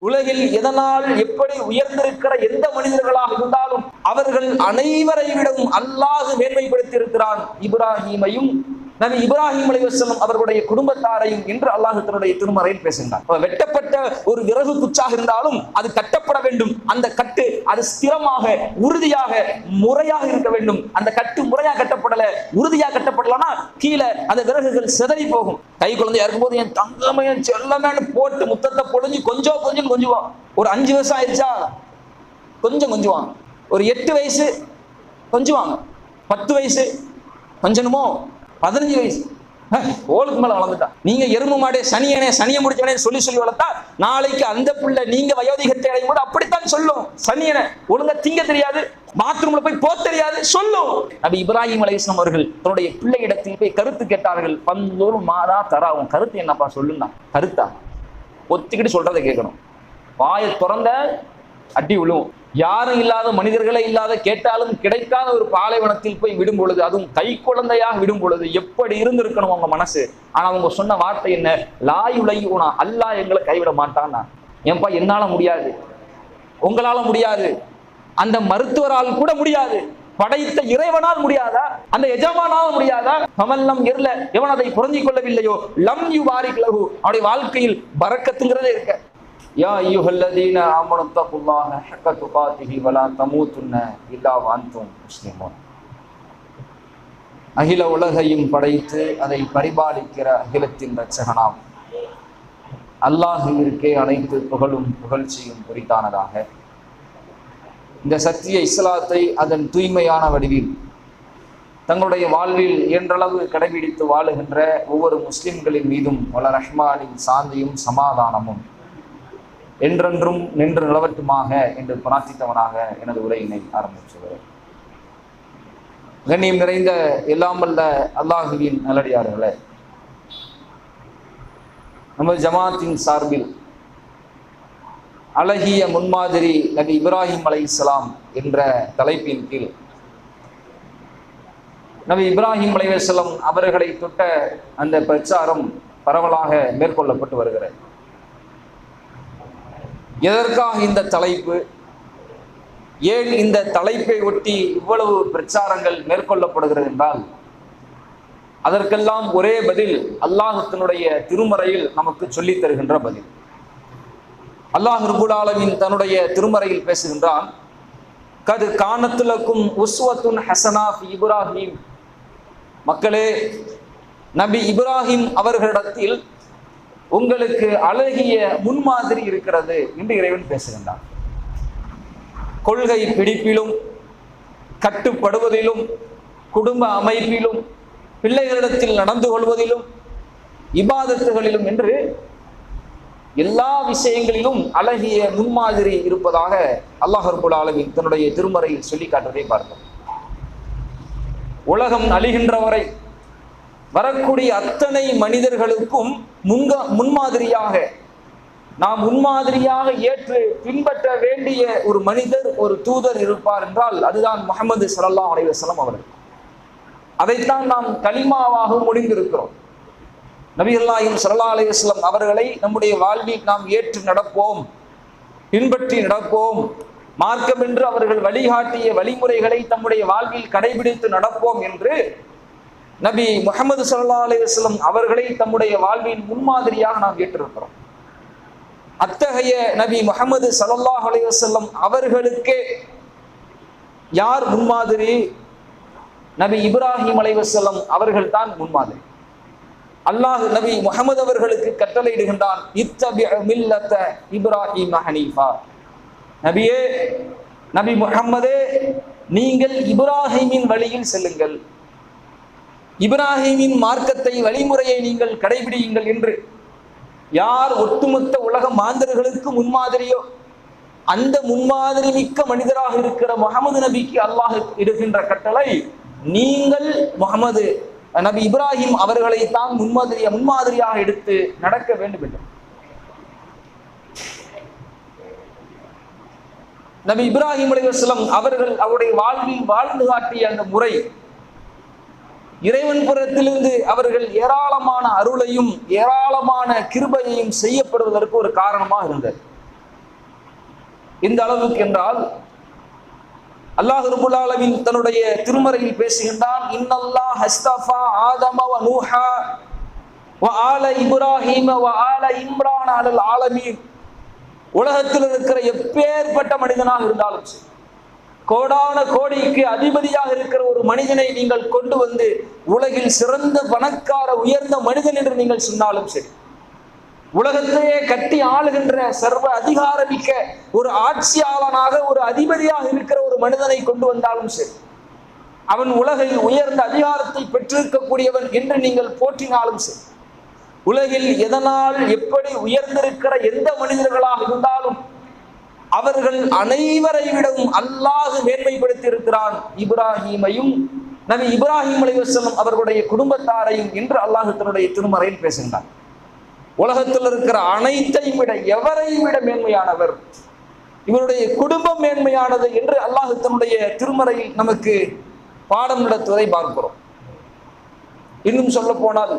உலகில் எதனால் எப்படி உயர்ந்திருக்கிற எந்த மனிதர்களாக இருந்தாலும் அவர்கள் அனைவரை விடவும் அல்லாஹ் மேன்மைப்படுத்தி இருக்கிறான் இப்ராஹீமையும் நபி இப்ராஹிம் அலைஹிஸ்ஸலாம் அவர்களுடைய குடும்பத்தாரையும் என்று அல்லாஹ் தன்னுடைய திருமறையில் பேசுகிறார். வெட்டப்பட்ட ஒரு விறகு குச்சாக இருந்தாலும் அது கட்டப்பட வேண்டும். அந்த கட்டு அது ஸ்திரமாக உறுதியாக முறையாக இருக்க வேண்டும். அந்த கட்டு முறையாக கட்டப்படல, உறுதியாக கட்டப்படலன்னா கீழே அந்த விறகுகள் சிதறி போகும். கை குழந்தையா இருக்கும்போது என் தங்கமே செல்லமேன்னு போட்டு முத்தத்தை பொழிஞ்சு கொஞ்சம் கொஞ்சுவான். ஒரு 5 வயசு ஆயிடுச்சா கொஞ்சம் கொஞ்சுவாங்க. ஒரு 8 வயசு கொஞ்சுவாங்க. 10 வயசு கொஞ்சணுமோ, 15 வயசு ஓளுக்கு மேல வளர்ந்துட்டா. நீங்க எருமை மாடே சனியை முடிச்சவனே சொல்லி வளர்த்தா நாளைக்கு அந்த பிள்ளை நீங்க வயோதிகத்தை அடையும் போது அப்படித்தான் சொல்லும். சனியனை ஒழுங்கா திங்க தெரியாது, பாத்ரூம்ல போய் போக தெரியாது சொல்லும். நபி இப்ராஹிம் அலைஹிஸ்ஸலாம் அவர்கள் தன்னுடைய பிள்ளையிடத்தில் போய் கருத்து கேட்டார்கள். பந்தோரு மாதா தரா, உன் கருத்து என்னப்பா சொல்லுன்னா. கருத்தா ஒத்திக்கிட்டு சொல்றதை கேட்கணும். வாயை திறந்த அடி விழுவும். யாரும் இல்லாத மனிதர்களே இல்லாத கேட்டாலும் கிடைக்காத ஒரு பாலைவனத்தில் போய் விடும் பொழுது, அதுவும் கை குழந்தையாக விடும் பொழுது எப்படி இருந்திருக்கணும் அவங்க மனசு. ஆனா அவங்க சொன்ன வார்த்தை என்ன? லாயுலையுனா, அல்லாஹ் எங்களை கைவிட மாட்டான்னா. ஏன்பா என்னால முடியாது, உங்களால முடியாது, அந்த மருத்துவரால் கூட முடியாது, படைத்த இறைவனால் முடியாதா, அந்த எஜமானால் முடியாதா? கமல்லம் எர்ல எவன் அதை புரிஞ்சிக் கொள்ளவில்லையோ லம் யுபாரிக் லஹு, அவருடைய வாழ்க்கையில் பரக்கத்துங்கிறதே இருக்க. யா அய்யுஹல்லதீன ஆமனு தக்குல்லாஹ ஹக்க துகாத்திஹி வலா தமூதுன்ன இல்லா வஅன்தும் முஸ்லிமூன். அகில உலகையும் படைத்து அதை பரிபாலிக்கிற அகிலத்தின் இரட்சகனாம் அல்லாஹ்விற்கே அனைத்து புகழும் புகழ்ச்சியும் குறித்தானதாக. இந்த சத்திய இஸ்லாத்தை அதன் தூய்மையான வடிவில் தங்களுடைய வாழ்வில் இயன்றளவு கடைபிடித்து வாழுகின்ற ஒவ்வொரு முஸ்லிம்களின் மீதும் வல்ல ரஹ்மானின் சாந்தியும் சமாதானமும் என்றென்றும் நின்று நிலவட்டுமாக என்று பிரார்த்தித்தவனாக எனது உரையினை ஆரம்பிச்சுள்ளேன். கண்ணியம் நிறைந்த எல்லாம் வல்ல அல்லாஹுவின் நல்லடியார்களே, நமது ஜமாத்தின் சார்பில் அழகிய முன்மாதிரி நபி இப்ராஹிம் அலைஹிஸ்ஸலாம் என்ற தலைப்பின் கீழ் நபி இப்ராஹிம் அலைஹிஸ்ஸலாம் அவர்களை தொட்ட அந்த பிரச்சாரம் பரவலாக மேற்கொள்ளப்பட்டு வருகிறது. எதற்காக இந்த தலைப்பு, ஏன் இந்த தலைப்பை ஒட்டி இவ்வளவு பிரச்சாரங்கள் மேற்கொள்ளப்படுகிறது என்றால், அதற்கெல்லாம் ஒரே பதில் அல்லாஹ்வினுடைய திருமறையில் நமக்கு சொல்லித் தருகின்ற பதில். அல்லாஹ் ரப்பல் ஆலமீன் தன்னுடைய திருமறையில் பேசுகின்றான். கது கானத்துலக்கும் உஸ்வத்துன் ஹஸனா ஃபி இப்ராஹிம், மக்களே நபி இப்ராஹிம் அவர்களிடத்தில் உங்களுக்கு அழகிய முன்மாதிரி இருக்கிறது என்று இறைவன் பேசுகின்றான். கொள்கை பிடிப்பிலும், கட்டுப்படுவதிலும், குடும்ப அமைப்பிலும், பிள்ளைகளிடத்தில் நடந்து கொள்வதிலும், இபாதத்துகளிலும் என்று எல்லா விஷயங்களிலும் அழகிய முன்மாதிரி இருப்பதாக அல்லாஹ் ரப்பல் ஆலமீன் தன்னுடைய திருமறையில் சொல்லி காட்டுவதை பார்த்தோம். உலகம் அழிகின்ற வரை வரக்கூடிய அத்தனை மனிதர்களுக்கும் முன்மாதிரியாக நாம் முன்மாதிரியாக ஏற்று பின்பற்ற வேண்டிய ஒரு மனிதர், ஒரு தூதர் இருப்பார் என்றால் அதுதான் முஹம்மது ஸல்லல்லாஹு அலைஹி வஸல்லம் அவர்கள். அதைத்தான் நாம் கலிமாவாக முடிந்திருக்கிறோம். நபியல்லாஹி ஸல்லல்லாஹு அலைஹி வஸல்லம் அவர்களை நம்முடைய வாழ்வில் நாம் ஏற்று நடப்போம், பின்பற்றி நடப்போம், மார்க்கம் என்று அவர்கள் வழிகாட்டிய வழிமுறைகளை தம்முடைய வாழ்வில் கடைபிடித்து நடப்போம் என்று நபி முஹம்மது ஸல்லல்லாஹு அலைஹி வஸல்லம் அவர்களை தம்முடைய வாழ்வின் முன்மாதிரியாக நாம் ஏற்றிருக்கிறோம். அத்தகைய நபி முஹம்மது ஸல்லல்லாஹு அலைஹி வஸல்லம் அவர்களுக்கே யார் முன்மாதிரி? நபி இப்ராஹிம் அலைஹிஸ்ஸலாம் அவர்கள் தான் முன்மாதிரி. அல்லாஹ் நபி முஹம்மது அவர்களுக்கு கட்டளையிடுகின்றான், இத்தபி மில்லத இப்ராஹிம் ஹனீஃபா. நபியே, நபி முஹம்மதே, நீங்கள் இப்ராஹிமின் வழியில் செல்லுங்கள், இப்ராஹிமின் மார்க்கத்தை வழிமுறையை நீங்கள் கடைபிடியுங்கள் என்று யார் ஒட்டுமொத்த உலக மாந்தர்களுக்கு முன்மாதிரியோ அந்த முன்மாதிரி மிக்க மனிதராக இருக்கிற முஹம்மது நபிக்கு அல்லாஹ் இடுகின்ற கட்டளை, நீங்கள் முஹம்மது நபி இப்ராஹிம் அவர்களை தான் முன்மாதிரியாக எடுத்து நடக்க வேண்டும் என்று. நபி இப்ராஹிம் அலைஹிஸ்ஸலாம் அவர்கள் அவருடைய வாழ்வில் வாழ்ந்து காட்டிய அந்த முறை இறைவன் புறத்திலிருந்து அவர்கள் ஏராளமான அருளையும் ஏராளமான கிருபையையும் செய்யப்படுவதற்கு ஒரு காரணமாக இருந்தது. இந்த அளவுக்கு என்றால் அல்லாஹ் ரப்பல் ஆலமீன் தன்னுடைய திருமறையில் பேசுகின்றான், இன்னல்லாஹ் ஹஸ்தஃபா ஆதம வ நூஹா வ ஆல இப்ராஹீம வ ஆல இம்ரான் அலல் ஆலமீன். உலகத்தில் இருக்கிற எப்பேற்பட்ட மனிதனாக இருந்தாலும் சரி, கோடான கோடிக்கு அதிபதியாக இருக்கிற ஒரு மனிதனை நீங்கள் கொண்டு வந்து உலகில் சிறந்த பணக்கார உயர்ந்த மனிதன் என்று நீங்கள் சொன்னாலும் சரி, உலகத்தையே கட்டி ஆளுகின்ற சர்வ அதிகாரமிக்க ஒரு ஆட்சியாளனாக ஒரு அதிபதியாக இருக்கிற ஒரு மனிதனை கொண்டு வந்தாலும் சரி, அவன் உலகில் உயர்ந்த அதிகாரத்தை பெற்றிருக்கக்கூடியவன் என்று நீங்கள் போற்றினாலும் சரி, உலகில் எதனால் எப்படி உயர்ந்திருக்கிற எந்த மனிதர்களாக இருந்தாலும் அவர்கள் அனைவரை விடவும் அல்லாஹ் மேன்மைப்படுத்தி இருக்கிறான் இப்ராஹீமையும் நபி இப்ராஹிம் அலைஹிஸ்ஸலாம் அவர்களுடைய குடும்பத்தாரையும் என்று அல்லாஹ் தன்னுடைய திருமறையில் பேசுகின்றார். உலகத்தில் இருக்கிற அனைத்தையும் விட எவரையும் விட மேன்மையானவர், இவருடைய குடும்பம் மேன்மையானது என்று அல்லாஹ் தன்னுடைய திருமறையில் நமக்கு பாடம் நடத்துவதை பார்க்கிறோம். இன்னும் சொல்ல போனால்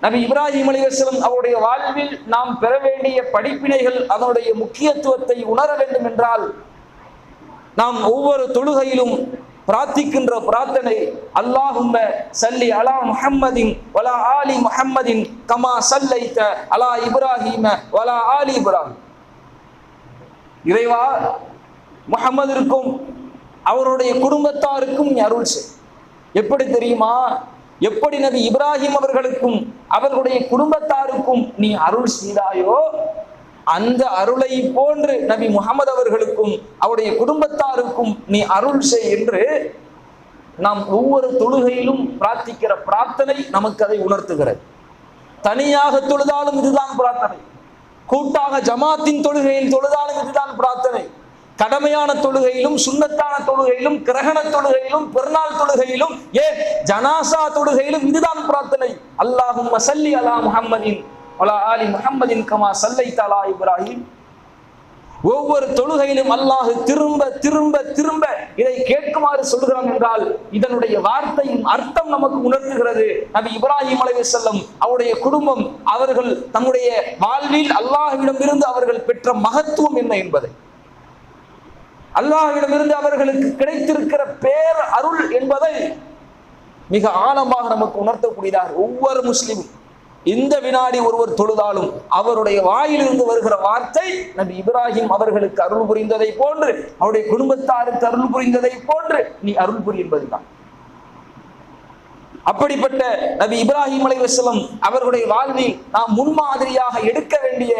நபி இப்ராஹிம் அலைஹிஸ்ஸலாம் அவருடைய வாழ்வில் நாம் பெற வேண்டிய படிப்பினைகள், அதனுடைய முக்கியத்துவத்தை உணர வேண்டும் என்றால் நாம் ஒவ்வொரு தொழுகையிலும் பிரார்த்திக்கின்ற பிரார்த்தனை, அல்லாஹும்ம ஸல்லி அலா முஹம்மதின் வலா ஆலி முஹம்மதின் கமா ஸல்லைத அலா இப்ராஹீம வலா ஆலி இப்ராஹீம். இறைவா, முஹம்மதிற்கும் அவருடைய குடும்பத்தாருக்கும் நீ அருள் செய். எப்படி தெரியுமா? எப்படி நபி இப்ராஹிம் அவர்களுக்கும் அவர்களுடைய குடும்பத்தாருக்கும் நீ அருள் செய்தாயோ, அந்த அருளை போன்று நபி முஹம்மது அவர்களுக்கும் அவருடைய குடும்பத்தாருக்கும் நீ அருள் செய் என்று நாம் ஒவ்வொரு தொழுகையிலும் பிரார்த்திக்கிற பிரார்த்தனை நமக்கு அதை உணர்த்துகிறது. தனியாக தொழுதாலும் இதுதான் பிரார்த்தனை, கூட்டாக ஜமாத்தின் தொழுகையில் தொழுதாலும் இதுதான் பிரார்த்தனை, கடமையான தொழுகையிலும் சுன்னத்தான தொழுகையிலும் கிரகண தொழுகையிலும் பெருநாள் தொழுகையிலும் ஏன் ஜனாசா தொழுகையிலும் இதுதான் பிரார்த்தனை. அல்லாஹும்ம ஸல்லி அலா முஹம்மதின் வலா ஆலி முஹம்மதின் கமா ஸல்லைத அலா இப்ராஹீம். ஒவ்வொரு தொழுகையிலும் அல்லாஹ் திரும்ப திரும்ப திரும்ப இதை கேட்குமாறு சொல்கிறான் என்றால் இதனுடைய வார்த்தையின் அர்த்தம் நமக்கு உணர்த்துகிறது. நபி இப்ராஹிம் அலைஹிஸ்ஸலாம் அவருடைய குடும்பம், அவர்கள் தம்முடைய வாழ்வில் அல்லாஹ்விடமிருந்து அவர்கள் பெற்ற மகத்துவம் என்ன என்பதை, அல்லாஹ்விடமிருந்து அவர்களுக்கு கிடைத்திருக்கிற பேர் அருள் என்பதை மிக ஆழமாக நமக்கு உணர்த்தக்கூடியதாக ஒவ்வொரு முஸ்லிமும் இந்த வினாடி ஒருவர் தொழுதாலும் அவருடைய வாயிலிருந்து வருகிற வார்த்தை நபி இப்ராஹிம் அவர்களுக்கு அருள் புரிந்ததை போன்று, அவருடைய குடும்பத்தாருக்கு அருள் புரிந்ததை போன்று நீ அருள் புரி என்பதுதான். அப்படிப்பட்ட நபி இப்ராஹிம் அலைஹிஸ்ஸலாம் அவர்களுடைய வாழ்வில் நாம் முன்மாதிரியாக எடுக்க வேண்டிய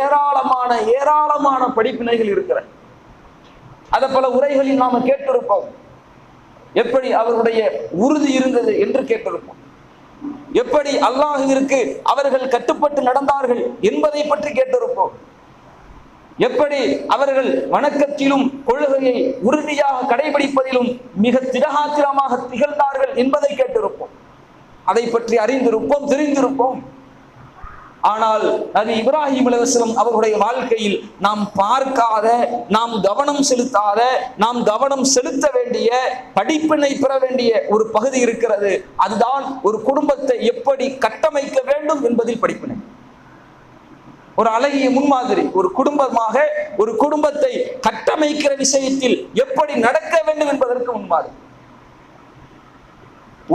ஏராளமான ஏராளமான படிப்பினைகள் இருக்கிறது. அதை பல உரைகளில் நாம கேட்டிருப்போம். எப்படி அவர்களுடைய உறுதி இருந்தது என்று கேட்டிருப்போம். எப்படி அல்லாஹ்விற்கு அவர்கள் கட்டுப்பட்டு நடந்தார்கள் என்பதை பற்றி கேட்டிருப்போம். எப்படி அவர்கள் வணக்கத்திலும் கொள்கையை உறுதியாக கடைபிடிப்பதிலும் மிக திடகாத்திரமாக திகழ்ந்தார்கள் என்பதை கேட்டிருப்போம். அதை பற்றி அறிந்திருப்போம், தெரிந்திருப்போம். ஆனால் நபி இப்ராஹிம் அலைஹிஸ்ஸலாம் அவர்களுடைய வாழ்க்கையில் நாம் பார்க்காத, நாம் கவனம் செலுத்தாத, நாம் கவனம் செலுத்த வேண்டிய, படிப்பினை பெற வேண்டிய ஒரு பகுதி இருக்கிறது. அதுதான் ஒரு குடும்பத்தை எப்படி கட்டமைக்க வேண்டும் என்பதில் படிப்பினை. ஒரு அழகிய முன்மாதிரி, ஒரு குடும்பமாக ஒரு குடும்பத்தை கட்டமைக்கிற விஷயத்தில் எப்படி நடக்க வேண்டும் என்பதற்கு முன்மாதிரி.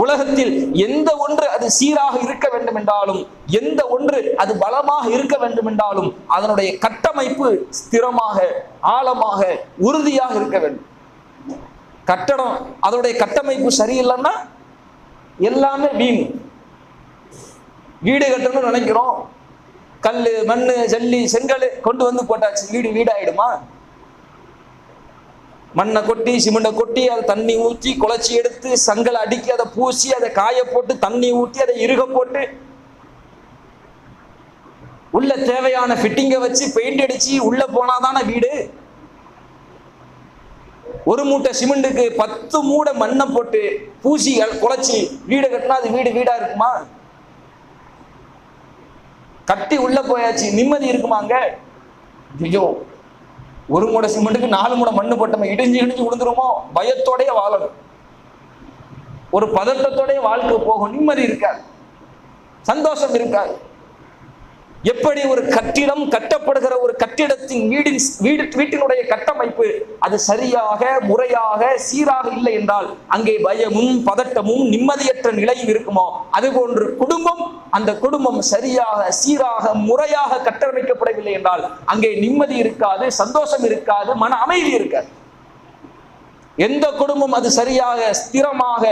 உலகத்தில் எந்த ஒன்று அது சீராக இருக்க வேண்டும் என்றாலும், எந்த ஒன்று அது பலமாக இருக்க வேண்டும் என்றாலும் அதனுடைய கட்டமைப்பு ஸ்திரமாக, ஆழமாக, உறுதியாக இருக்க வேண்டும். கட்டடம் அதனுடைய கட்டமைப்பு சரியில்லைன்னா எல்லாமே வீண். வீடு கட்டணும்னு நினைக்கிறோம், கல் மண் ஜல்லி செங்கல் கொண்டு வந்து போட்டாச்சு, வீடு வீடாயிடுமா? மண்ணை கொட்டி சிமெண்டை கொட்டி அதை தண்ணி ஊற்றி குழச்சி எடுத்து சங்கலை அடிக்கி அதை பூசி அதை காய போட்டு தண்ணி ஊற்றி அதை இறுக போட்டு உள்ள தேவையான ஃபிட்டிங்கை வச்சு பெயிண்ட் அடிச்சு உள்ள போனாதானே வீடு. ஒரு மூட்டை சிமெண்ட்டுக்கு 10 மூடை மண்ணை போட்டு பூசி குழச்சி வீடு கட்டினா அது வீடு வீடா இருக்குமா? கட்டி உள்ள போயாச்சு, நிம்மதி இருக்குமாங்க? ஐயோ, ஒரு மூடை சிமெண்ட்டுக்கு 4 மூடை மண்ணு போட்டோம், இடிஞ்சு இடிஞ்சு விழுந்துருமோ பயத்தோடைய வாழணும். ஒரு பதட்டத்தோடைய வாழ்க்கை போகும், நிம்மதி இருக்காது, சந்தோஷம் இருக்காது. எப்படி ஒரு கட்டிடம் கட்டப்படுகிற ஒரு கட்டிடத்தின் வீட்டினுடைய கட்டமைப்பு அது சரியாக முறையாக சீராக இல்லை என்றால் அங்கே பயமும் பதட்டமும் நிம்மதியற்ற நிலையும் இருக்குமோ, அதுபோன்று குடும்பம், அந்த குடும்பம் சரியாக சீராக முறையாக கட்டமைக்கப்படவில்லை என்றால் அங்கே நிம்மதி இருக்காது, சந்தோஷம் இருக்காது, மன அமைதி இருக்காது. எந்த குடும்பம் அது சரியாக ஸ்திரமாக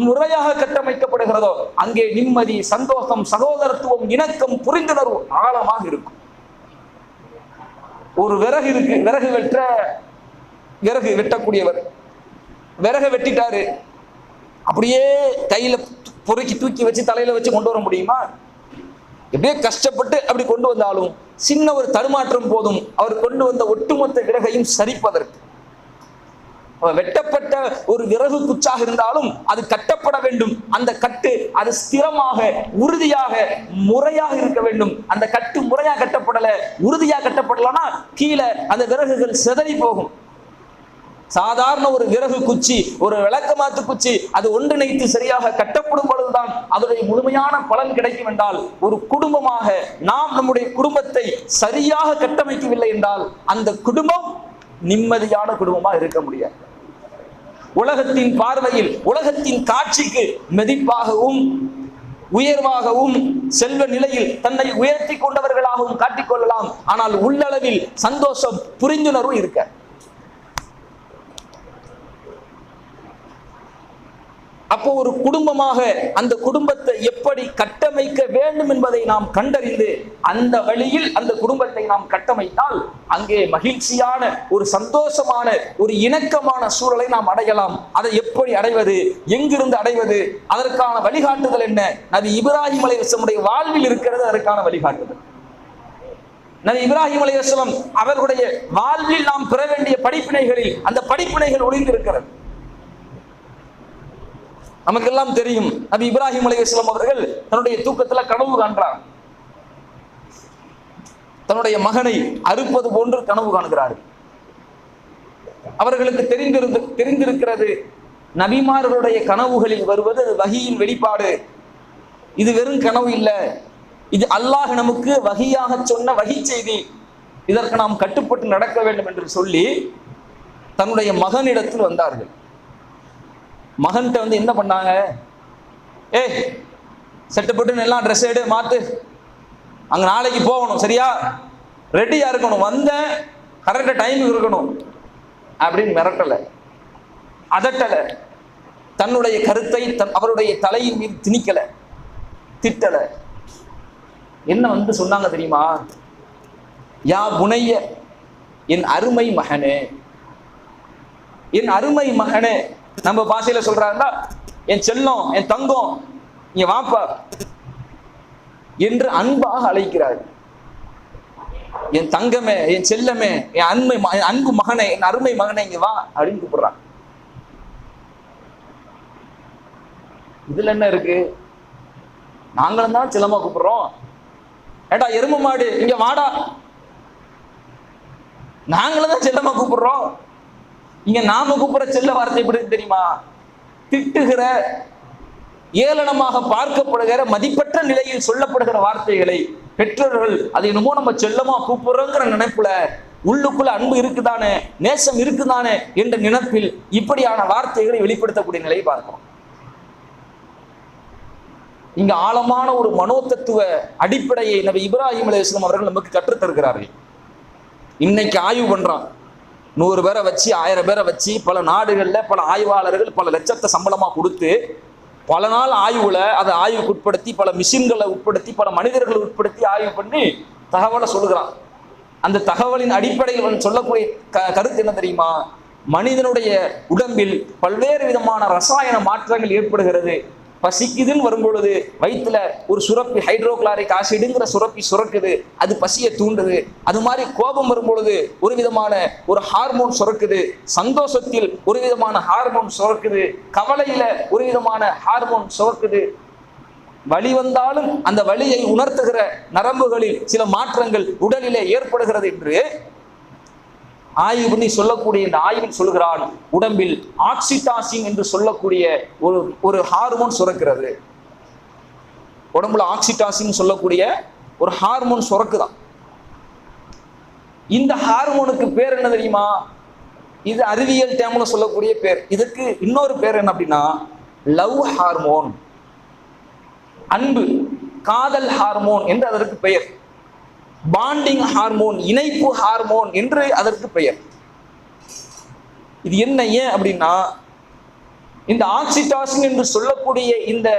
முறையாக கட்டமைக்கப்படுகிறதோ அங்கே நிம்மதி, சந்தோஷம், சகோதரத்துவம், இணக்கம், புரிந்துணர்வு ஆழமாக இருக்கும். ஒரு விறகு இருக்கு, விறகு வெட்டக்கூடியவர் விறகு வெட்டிட்டாரு, அப்படியே கையில பொறுக்கி தூக்கி வச்சு தலையில வச்சு கொண்டு வர முடியுமா? எப்படியே கஷ்டப்பட்டு அப்படி கொண்டு வந்தாலும் சின்ன ஒரு தடுமாற்றம் போதும் அவர் கொண்டு வந்த ஒட்டுமொத்த விறகையும் சரிப்பதற்கு. வெட்டப்பட்ட ஒரு விறகு குச்சாக இருந்தாலும் அது கட்டப்பட வேண்டும். அந்த கட்டு அது ஸ்திரமாக உறுதியாக முறையாக இருக்க வேண்டும். அந்த கட்டு முறையாக கட்டப்படல, உறுதியாக கட்டப்படலன்னா கீழே அந்த விறகுகள் சிதறி போகும். சாதாரண ஒரு விறகு குச்சி, ஒரு விளக்கமாத்து குச்சி அது ஒன்றிணைத்து சரியாக கட்டப்படும் பொழுதுதான் அதனுடைய முழுமையான பலன் கிடைக்கும் என்றால், ஒரு குடும்பமாக நாம் நம்முடைய குடும்பத்தை சரியாக கட்டமைக்கவில்லை என்றால் அந்த குடும்பம் நிம்மதியான குடும்பமாக இருக்க முடியாது. உலகத்தின் பார்வையில், உலகத்தின் காட்சிக்கு மதிப்பாகவும் உயர்வாகவும் செல்வ நிலையில் தன்னை உயர்த்தி கொண்டவர்களாகவும் காட்டிக்கொள்ளலாம். ஆனால் உள்ளளவில் சந்தோஷம், புரிந்துணர்வு இருக்க. அப்போ ஒரு குடும்பமாக அந்த குடும்பத்தை எப்படி கட்டமைக்க வேண்டும் என்பதை நாம் கண்டறிந்து அந்த வழியில் அந்த குடும்பத்தை நாம் கட்டமைத்தால் அங்கே மகிழ்ச்சியான ஒரு சந்தோஷமான ஒரு இணக்கமான சூழலை நாம் அடையலாம். அதை எப்படி அடைவது, எங்கிருந்து அடைவது, அதற்கான வழிகாட்டுதல் என்ன? நபி இப்ராஹிம் அலைஹிஸ்ஸலாமுடைய வாழ்வில் இருக்கிறது அதற்கான வழிகாட்டுதல். நபி இப்ராஹிம் அலைஹிஸ்ஸலாம் அவர்களுடைய வாழ்வில் நாம் பெற வேண்டிய படிப்பினைகளில் அந்த படிப்பினைகள் ஒளிந்திருக்கிறது. நமக்கெல்லாம் தெரியும், நபி இப்ராஹிம் அலைஹிஸ்ஸலாம் அவர்கள் தன்னுடைய தூக்கத்துல கனவு காண்கிறார். தன்னுடைய மகனை அறுப்பது போன்று கனவு காண்கிறார்கள். அவர்களுக்கு தெரிந்திருக்கிறது நபிமார்களுடைய கனவுகளில் வருவது வஹியின் வெளிப்பாடு. இது வெறும் கனவு இல்லை, இது அல்லாஹ் நமக்கு வஹியாக சொன்ன வஹி செய்தி. இதற்கு நாம் கட்டுப்பட்டு நடக்க வேண்டும் என்று சொல்லி தன்னுடைய மகனிடத்தில் வந்தார்கள். மகன்கிட்ட வந்து என்ன பண்ணாங்க? செட்டு போட்டு எல்லாம் ட்ரெஸ் எடு, மாத்து, அங்க நாளைக்கு போகணும், சரியா ரெடியா இருக்கணும், வந்த கரெக்டா டைமுக்கு இருக்கணும் அப்படின்னு மிரட்டல, அதட்டல, தன்னுடைய கருத்தை அவருடைய தலையின் மீது திணிக்கல, திட்டல. என்ன வந்து சொன்னாங்க தெரியுமா? யா புனைய, என் அருமை மகனே, என் அருமை மகனே. நம்ம பாஷையில சொல்றாருன்னா என் செல்லம், என் தங்கம், இங்க வாப்பா என்று அன்பாக அழைக்கிறார். என் தங்கமே, என் செல்லமே, என் அன்பு மகனே, என் அருமை மகனே, இங்க வா அப்படின்னு கூப்பிடுறான். இதுல என்ன இருக்கு? நாங்களும் தான் செல்லமா கூப்பிடுறோம். ஏடா எருமை மாடு, இங்க வாடா, நாங்களும் தான் செல்லமா கூப்பிடுறோம். இங்க நாம கூப்பிடுற செல்ல வார்த்தை எப்படி தெரியுமா? திட்டுகிற, ஏளனமாக பார்க்கப்படுகிற, மதிப்பற்ற நிலையில் சொல்லப்படுகிற வார்த்தைகளை பெற்றோர்கள் அதை என்னமோ நம்ம செல்லமா கூப்பிடுறோங்கிற நினைப்புல, உள்ளுக்குள்ள அன்பு இருக்குதானே, நேசம் இருக்குதானே என்ற நினைப்பில் இப்படியான வார்த்தைகளை வெளிப்படுத்தக்கூடிய நிலையை பார்க்கிறோம். இங்க ஆழமான ஒரு மனோதத்துவ அடிப்படையை நபி இப்ராஹிம் அலைஹிஸ்ஸலாம் அவர்கள் நமக்கு கற்றுத்தருகிறார்கள். இன்னைக்கு ஆய்வு பண்றான், 100 பேரை வச்சு 1000 பேரை வச்சு பல நாடுகள்ல பல ஆய்வாளர்கள் பல லட்சத்தை சம்பளமா கொடுத்து பல நாள் ஆய்வுல அதை ஆய்வுக்கு உட்படுத்தி பல மிஷின்களை உட்படுத்தி பல மனிதர்களை உட்படுத்தி ஆய்வு பண்ணி தகவலை சொல்லுகிறான். அந்த தகவலின் அடிப்படையில் சொல்லக்கூடிய கருத்து என்ன தெரியுமா? மனிதனுடைய உடம்பில் பல்வேறு விதமான ரசாயன மாற்றங்கள் ஏற்படுகிறது. பசிக்குதுன்னு வரும்பொழுது வயிற்றுல ஒரு சுரப்பி, ஹைட்ரோகுளாரிக் ஆசிடுங்கிற சுரப்பி சுரக்குது, அது பசியை தூண்டுது. அது மாதிரி கோபம் வரும்பொழுது ஒரு விதமான ஒரு ஹார்மோன் சுரக்குது, சந்தோஷத்தில் ஒரு விதமான ஹார்மோன் சுரக்குது, கவலையில ஒரு விதமான ஹார்மோன் சுரக்குது. வலி வந்தாலும் அந்த வலியை உணர்த்துகிற நரம்புகளில் சில மாற்றங்கள் உடலிலே ஏற்படுகிறது என்று ஆய்வு பண்ணி சொல்லக்கூடிய இந்த ஆய்வில் சொல்கிறான், உடம்பில் ஆக்சிடாசின் என்று சொல்லக்கூடிய ஒரு ஹார்மோன் சுரக்கிறது. உடம்புல ஆக்சிடாசின் சொல்லக்கூடிய ஒரு ஹார்மோன் சுரக்குதான். இந்த ஹார்மோனுக்கு பேர் என்ன தெரியுமா? இது அறிவியல் டேம்ல சொல்லக்கூடிய பேர். இதுக்கு இன்னொரு பேர் என்ன அப்படின்னா லவ் ஹார்மோன், அன்பு, காதல் ஹார்மோன் என்று அதற்கு பெயர். பாண்டிங் ஹார்மோன், இணைப்பு ஹார்மோன் என்று அதற்கு பெயர். இது என்ன ஏன் அப்படின்னா, இந்த ஆக்சிடாசின் என்று சொல்லக்கூடிய இந்த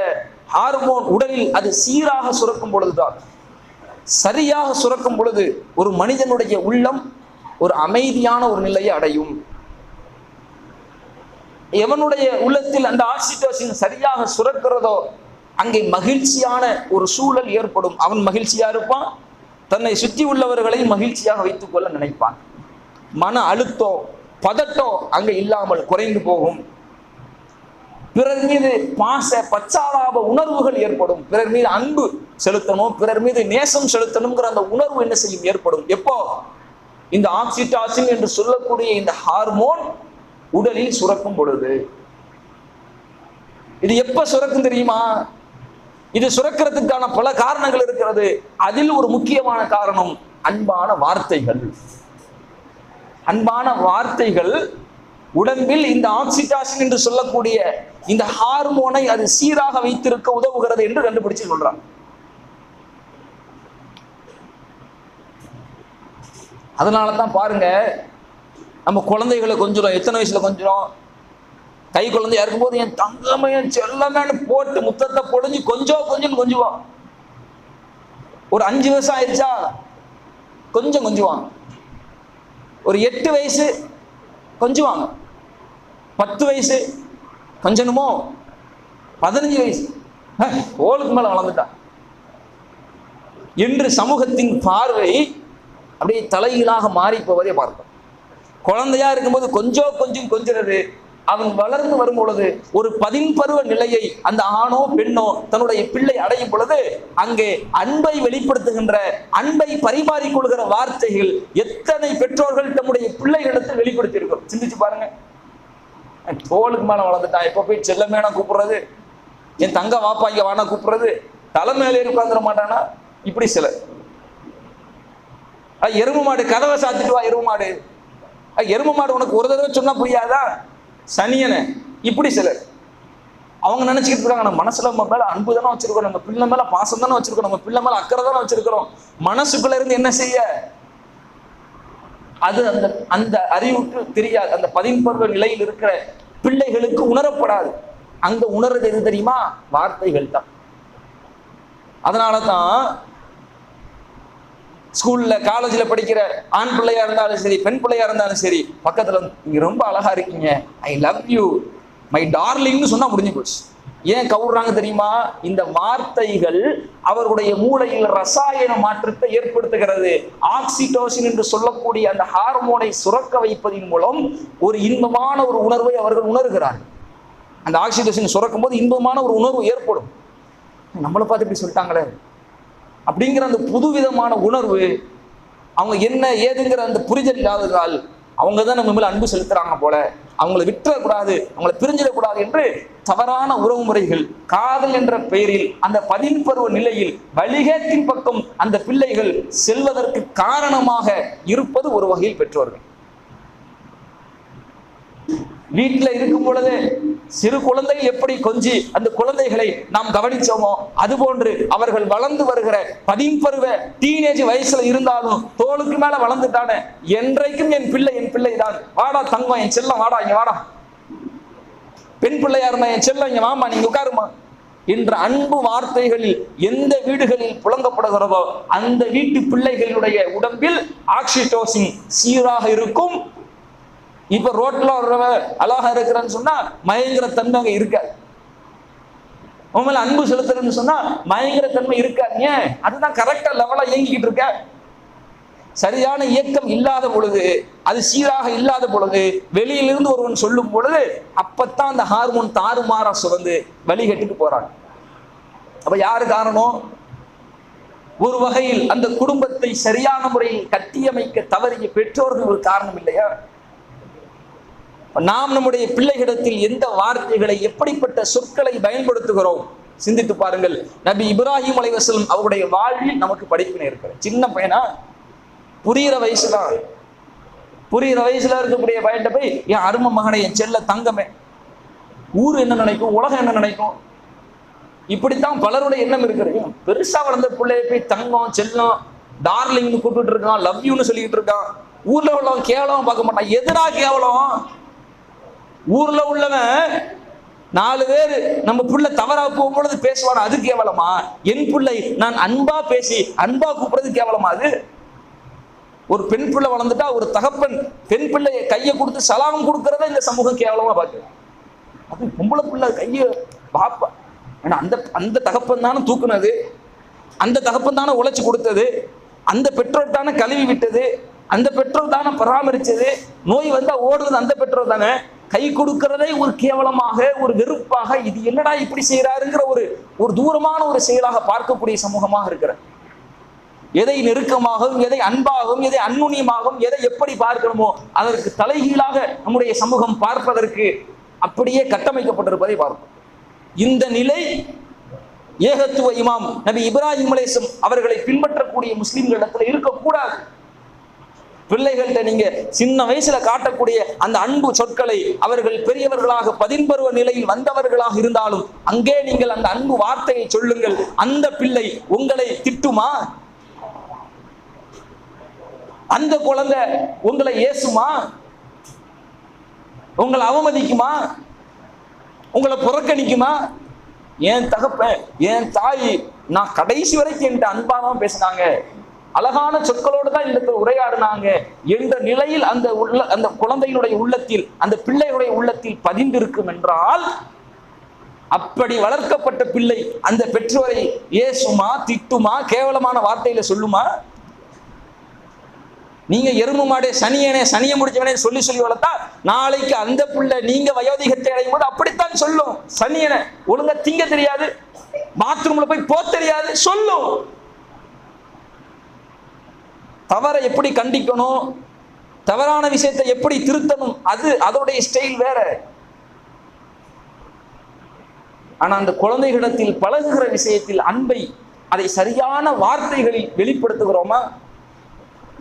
ஹார்மோன் உடலில் அது சீராக சுரக்கும் பொழுதுதான், சரியாக சுரக்கும் பொழுது ஒரு மனிதனுடைய உள்ளம் ஒரு அமைதியான ஒரு நிலையை அடையும். எவனுடைய உள்ளத்தில் அந்த ஆக்சிடோசின் சரியாக சுரக்கிறதோ அங்கே மகிழ்ச்சியான ஒரு சூழல் ஏற்படும். அவன் மகிழ்ச்சியா இருப்பான், தன்னை சுற்றி உள்ளவர்களை மகிழ்ச்சியாக வைத்துக் கொள்ள நினைப்பான். மன அழுத்தம், பதட்டம் அங்கே இல்லாமல் குறைந்து போகும். பிறர் மீது பாச பச்சாதாப உணர்வுகள் ஏற்படும். பிறர் மீது அன்பு செலுத்தணும், பிறர் மீது நேசம் செலுத்தணுங்கிற அந்த உணர்வு என்ன செய்யும்? ஏற்படும். எப்போ? இந்த ஆக்சிடாசின் என்று சொல்லக்கூடிய இந்த ஹார்மோன் உடலில் சுரக்கும் பொழுது. இது எப்ப சுரக்கும் தெரியுமா? இது சுரக்கிறதுக்கான பல காரணங்கள் இருக்கிறது. அதில் ஒரு முக்கியமான காரணம் அன்பான வார்த்தைகள். அன்பான வார்த்தைகள் உடம்பில் இந்த ஆக்சிடாசின் என்று சொல்லக்கூடிய இந்த ஹார்மோனை அது சீராக வைத்திருக்க உதவுகிறது என்று கண்டுபிடிச்சு சொல்றாங்க. அதனாலதான் பாருங்க, நம்ம குழந்தைகளை கொஞ்சம் எத்தனை வயசுல கொஞ்சம் கை குழந்தையா இருக்கும்போது என் தங்கமையன் செல்லமேன்னு போட்டு முத்தத்தை பொடிஞ்சு கொஞ்சம் கொஞ்சுவான். ஒரு 5 வருஷம் ஆயிடுச்சா கொஞ்சம் கொஞ்சுவான். ஒரு 8 வயசு கொஞ்சுவாங்க, 10 வயசு கொஞ்சணுமோ, 15 வயசு தோளுக்கு மேல வளர்ந்துட்டான் என்று சமூகத்தின் பார்வை அப்படியே தலைகீழாக மாறி போவதை பார்ப்போம். குழந்தையா இருக்கும்போது கொஞ்சிறது, அவன் வளர்ந்து வரும் பொழுது ஒரு 10 பருவ நிலையை அந்த ஆணோ பெண்ணோ தன்னுடைய பிள்ளை அடையும் பொழுது அங்கே அன்பை வெளிப்படுத்துகின்ற, அன்பை பரிமாறிக்கொள்கிற வார்த்தைகள் எத்தனை பெற்றோர்கள் தம்முடைய பிள்ளைகளிடத்தில் வெளிப்படுத்தி இருக்கிறோம். சிந்திச்சு பாருங்க. தோளுக்கு மேல வளர்ந்துட்டான், எப்ப போய் செல்லமேனா கூப்பிடுறது, என் தங்க வாப்பா இங்க வானா கூப்பிடுறது, தலைமையிலே உட்காந்துட மாட்டானா? இப்படி சிலர். எரும மாடு கதவை சாத்திட்டு வா, எரும மாடு உனக்கு ஒரு தடவை சொன்னா புரியாதா சனியனை? இப்படி சிலர். அவங்க நினைச்சுக்கிட்டு இருக்காங்க, நம்ம மனசுல நம்ம மேல அன்பு தானே வச்சிருக்கோம், நம்ம பிள்ளை மேல பாசம் தானே வச்சிருக்கோம், நம்ம பிள்ளை மேல அக்கறை தானே வச்சிருக்கிறோம். மனசுக்குள்ள இருந்து என்ன செய்ய? அது அந்த அறிவுக்கு தெரியாது. அந்த 10 பருவ நிலையில் இருக்கிற பிள்ளைகளுக்கு உணரப்படாது. அங்க உணர்றது எது தெரியுமா? வார்த்தைகள் தான். அதனாலதான் ஸ்கூல்ல காலேஜ்ல படிக்கிற ஆண் பிள்ளையா இருந்தாலும் சரி, பெண் பிள்ளையா இருந்தாலும் சரி, பக்கத்துல நீங்க ரொம்ப அழகா இருக்கீங்க, ஐ லவ் யூ மை டார்லிங்னு சொன்னா முடிஞ்சு போச்சு. ஏன் கவுறாங்க தெரியுமா? இந்த வார்த்தைகள் அவர்களுடைய மூளையில் ரசாயன மாற்றத்தை ஏற்படுத்துகிறது. ஆக்சிடோசின் என்று சொல்லக்கூடிய அந்த ஹார்மோனை சுரக்க வைப்பதன் மூலம் ஒரு இன்பமான ஒரு உணர்வை அவர்கள் உணர்கிறார்கள். அந்த ஆக்சிடோசின் சுரக்கும் போது இன்பமான ஒரு உணர்வு ஏற்படும். நம்மளை பார்த்து இப்படி சொல்லிட்டாங்களே அப்படிங்கிற அந்த புதுவிதமான உணர்வு, அவங்க என்ன ஏதுங்கிற அந்த புரிதல் இல்லாததால் அவங்க தான் நம்ம மேல அன்பு செலுத்துறாங்க போல, அவங்களை விட்டுறக்கூடாது, அவங்களை பிரிஞ்சிடக்கூடாது என்று தவறான உறவு முறைகள், காதல் என்ற பெயரில் அந்த 10 பருவ நிலையில் வழிகேட்டின் பக்கம் அந்த பிள்ளைகள் செல்வதற்கு காரணமாக இருப்பது ஒரு வகையில் பெற்றோர்கள். வீட்டில் இருக்கும் பொழுது சிறு குழந்தைகள் எப்படி கொஞ்சி அந்த குழந்தைகளை நாம் கவனிச்சோமோ அதுபோன்று அவர்கள் வளர்ந்து வருகிற 10 பருவ டீனேஜ் வயசுல இருந்தாலும் தோளுக்கு மேல வளர்ந்துட்டானே, என்றைக்கும் என் பிள்ளை தான், வாடா தங்கம், என் செல்லம் வாடா, இங்க வாடா. பெண் பிள்ளையா இருந்தா என் செல்லம் இங்க வாமா, நீங்க உட்காருமா என்ற அன்பு வார்த்தைகளில் எந்த வீடுகளில் புழங்கப்படுகிறதோ அந்த வீட்டு பிள்ளைகளுடைய உடம்பில் ஆக்சிடோசின் சீராக இருக்கும். இப்ப ரோட்ல வர்றவ அழகா இருக்கிறன்னு சொன்னா மயங்கர தன்மை அங்க இருக்க, உன் மேல அன்பு செலுத்துறன்னு சொன்னா மயங்கர தன்மை இருக்காங்க. அதுதான் கரெக்டா லெவலா இயங்கிக்கிட்டு இருக்க. சரியான இயக்கம் இல்லாத பொழுது, அது சீராக இல்லாத பொழுது, வெளியிலிருந்து ஒருவன் சொல்லும் பொழுது அப்பத்தான் அந்த ஹார்மோன் தாறுமாறா சுரந்து வழிகட்டுக்கு போறாங்க. அப்ப யாரு காரணம்? ஒரு வகையில் அந்த குடும்பத்தை சரியான முறையில் கட்டியமைக்க தவறிய பெற்றோர்கள் ஒரு காரணம் இல்லையா? நாம் நம்முடைய பிள்ளைகளிடத்தில் எந்த வார்த்தைகளை, எப்படிப்பட்ட சொற்களை பயன்படுத்துகிறோம், சிந்தித்து பாருங்கள். நபி இப்ராஹிம் அலைஹிஸ்ஸலாம் அவருடைய வாழ்வில் நமக்கு படிப்பினை இருக்கிறது. சின்ன பையனா, புரிகிற வயசுதான், புரிகிற வயசுல இருக்கக்கூடிய பையன்ட்ட போய் என் அருமை மகனை, என் செல்ல தங்கமே, ஊர் என்ன நினைக்கும், உலகம் என்ன நினைக்கும், இப்படித்தான் பலருடைய எண்ணம் இருக்கிறது. பெருசா வளர்ந்த பிள்ளைய போய் தங்கம், செல்லம், டார்லிங்னு கூப்பிட்டு இருக்கான், லவ் யூன்னு சொல்லிட்டு இருக்கான். ஊர்ல உள்ளவன் கேவலம் பார்க்க மாட்டான். எதுனா கேவலம்? ஊர்ல உள்ளவன் 4 பேர் நம்ம புள்ள தவறா போகும்பொழுது பேசுவான், அது கேவலமா? என் பிள்ளை நான் அன்பா பேசி அன்பா கூப்பிடுறது கேவலமா? அது ஒரு பெண் பிள்ளை வளர்ந்துட்டா ஒரு தகப்பன் பெண் பிள்ளைய கையை கொடுத்து சலாம் கொடுக்கறத இந்த சமூகம் கேவலமா பார்க்குது. அது பொம்பளை பிள்ளை கையை பாப்பா, ஏன்னா அந்த அந்த தகப்பன் தானே தூக்குனது, அந்த தகப்பன் தானே உழைச்சி கொடுத்தது, அந்த பெற்றோர் தானே கழுவி விட்டது, அந்த பெற்றோர் தானே பராமரிச்சது, நோய் வந்தா ஓடுறது அந்த பெற்றோர் தானே. கை கொடுக்கிறதை ஒரு கேவலமாக, ஒரு வெறுப்பாக, இது என்னடா இப்படி செய்யறாருங்கிற ஒரு தூரமான ஒரு செயலாக பார்க்கக்கூடிய சமூகமாக இருக்கிற. எதை நெருக்கமாகவும், எதை அன்பாகவும், எதை அன்னுணியமாகவும், எதை எப்படி பார்க்கணுமோ அதற்கு தலைகீழாக நம்முடைய சமூகம் பார்ப்பதற்கு அப்படியே கட்டமைக்கப்பட்டிருப்பதை பார்ப்போம். இந்த நிலை ஏகத்துவ இமாம் நபி இப்ராஹிம் அலைஹிஸ்ஸலாம் அவர்களை பின்பற்றக்கூடிய முஸ்லிம்களிடத்தில் இருக்கக்கூடாது. பிள்ளைகள்கிட்ட நீங்க சின்ன வயசுல காட்டக்கூடிய அந்த அன்பு சொற்களை அவர்கள் பெரியவர்களாக பதின்பருவ நிலையில் வந்தவர்களாக இருந்தாலும் அங்கே நீங்கள் அந்த அன்பு வார்த்தையை சொல்லுங்கள். அந்த பிள்ளை உங்களை திட்டுமா? அந்த குழந்தை உங்களை ஏசுமா? உங்களை அவமதிக்குமா? உங்களை புறக்கணிக்குமா? என் தகப்பன், என் தாய், நான் கடைசி வரைக்கும் என்கிட்ட அன்பாதான் பேசினாங்க, அழகான சொற்களோடு தான் இந்த உரையாடினாங்க என்ற நிலையில் அந்த குழந்தையினுடைய உள்ளத்தில், அந்த பிள்ளையுடைய உள்ளத்தில் பதிந்திருக்கும் என்றால், அப்படி வளர்க்கப்பட்ட பிள்ளை அந்த பெற்றோரை ஏசுமா, திட்டுமா, கேவலமான வார்த்தையில சொல்லுமா? நீங்க எரும மாடே, சனியனே, சனியை முடிச்சவனே சொல்லி சொல்லி வளர்த்தா நாளைக்கு அந்த பிள்ளை நீங்க வயோதிகத்தை அடையும் போது அப்படித்தான் சொல்லும். சனியனை ஒழுங்கா திங்க தெரியாது, பாத்ரூம்ல போய் போ தெரியாது சொல்லும். தவறை எப்படி கண்டிக்கணும், தவறான விஷயத்தை எப்படி திருத்தணும், அதோடைய ஸ்டைல் வேற. ஆனா அந்த குழந்தைகளிடத்தில் பழகுகிற விஷயத்தில் அன்பை, அதை சரியான வார்த்தைகளில் வெளிப்படுத்துகிறோமா?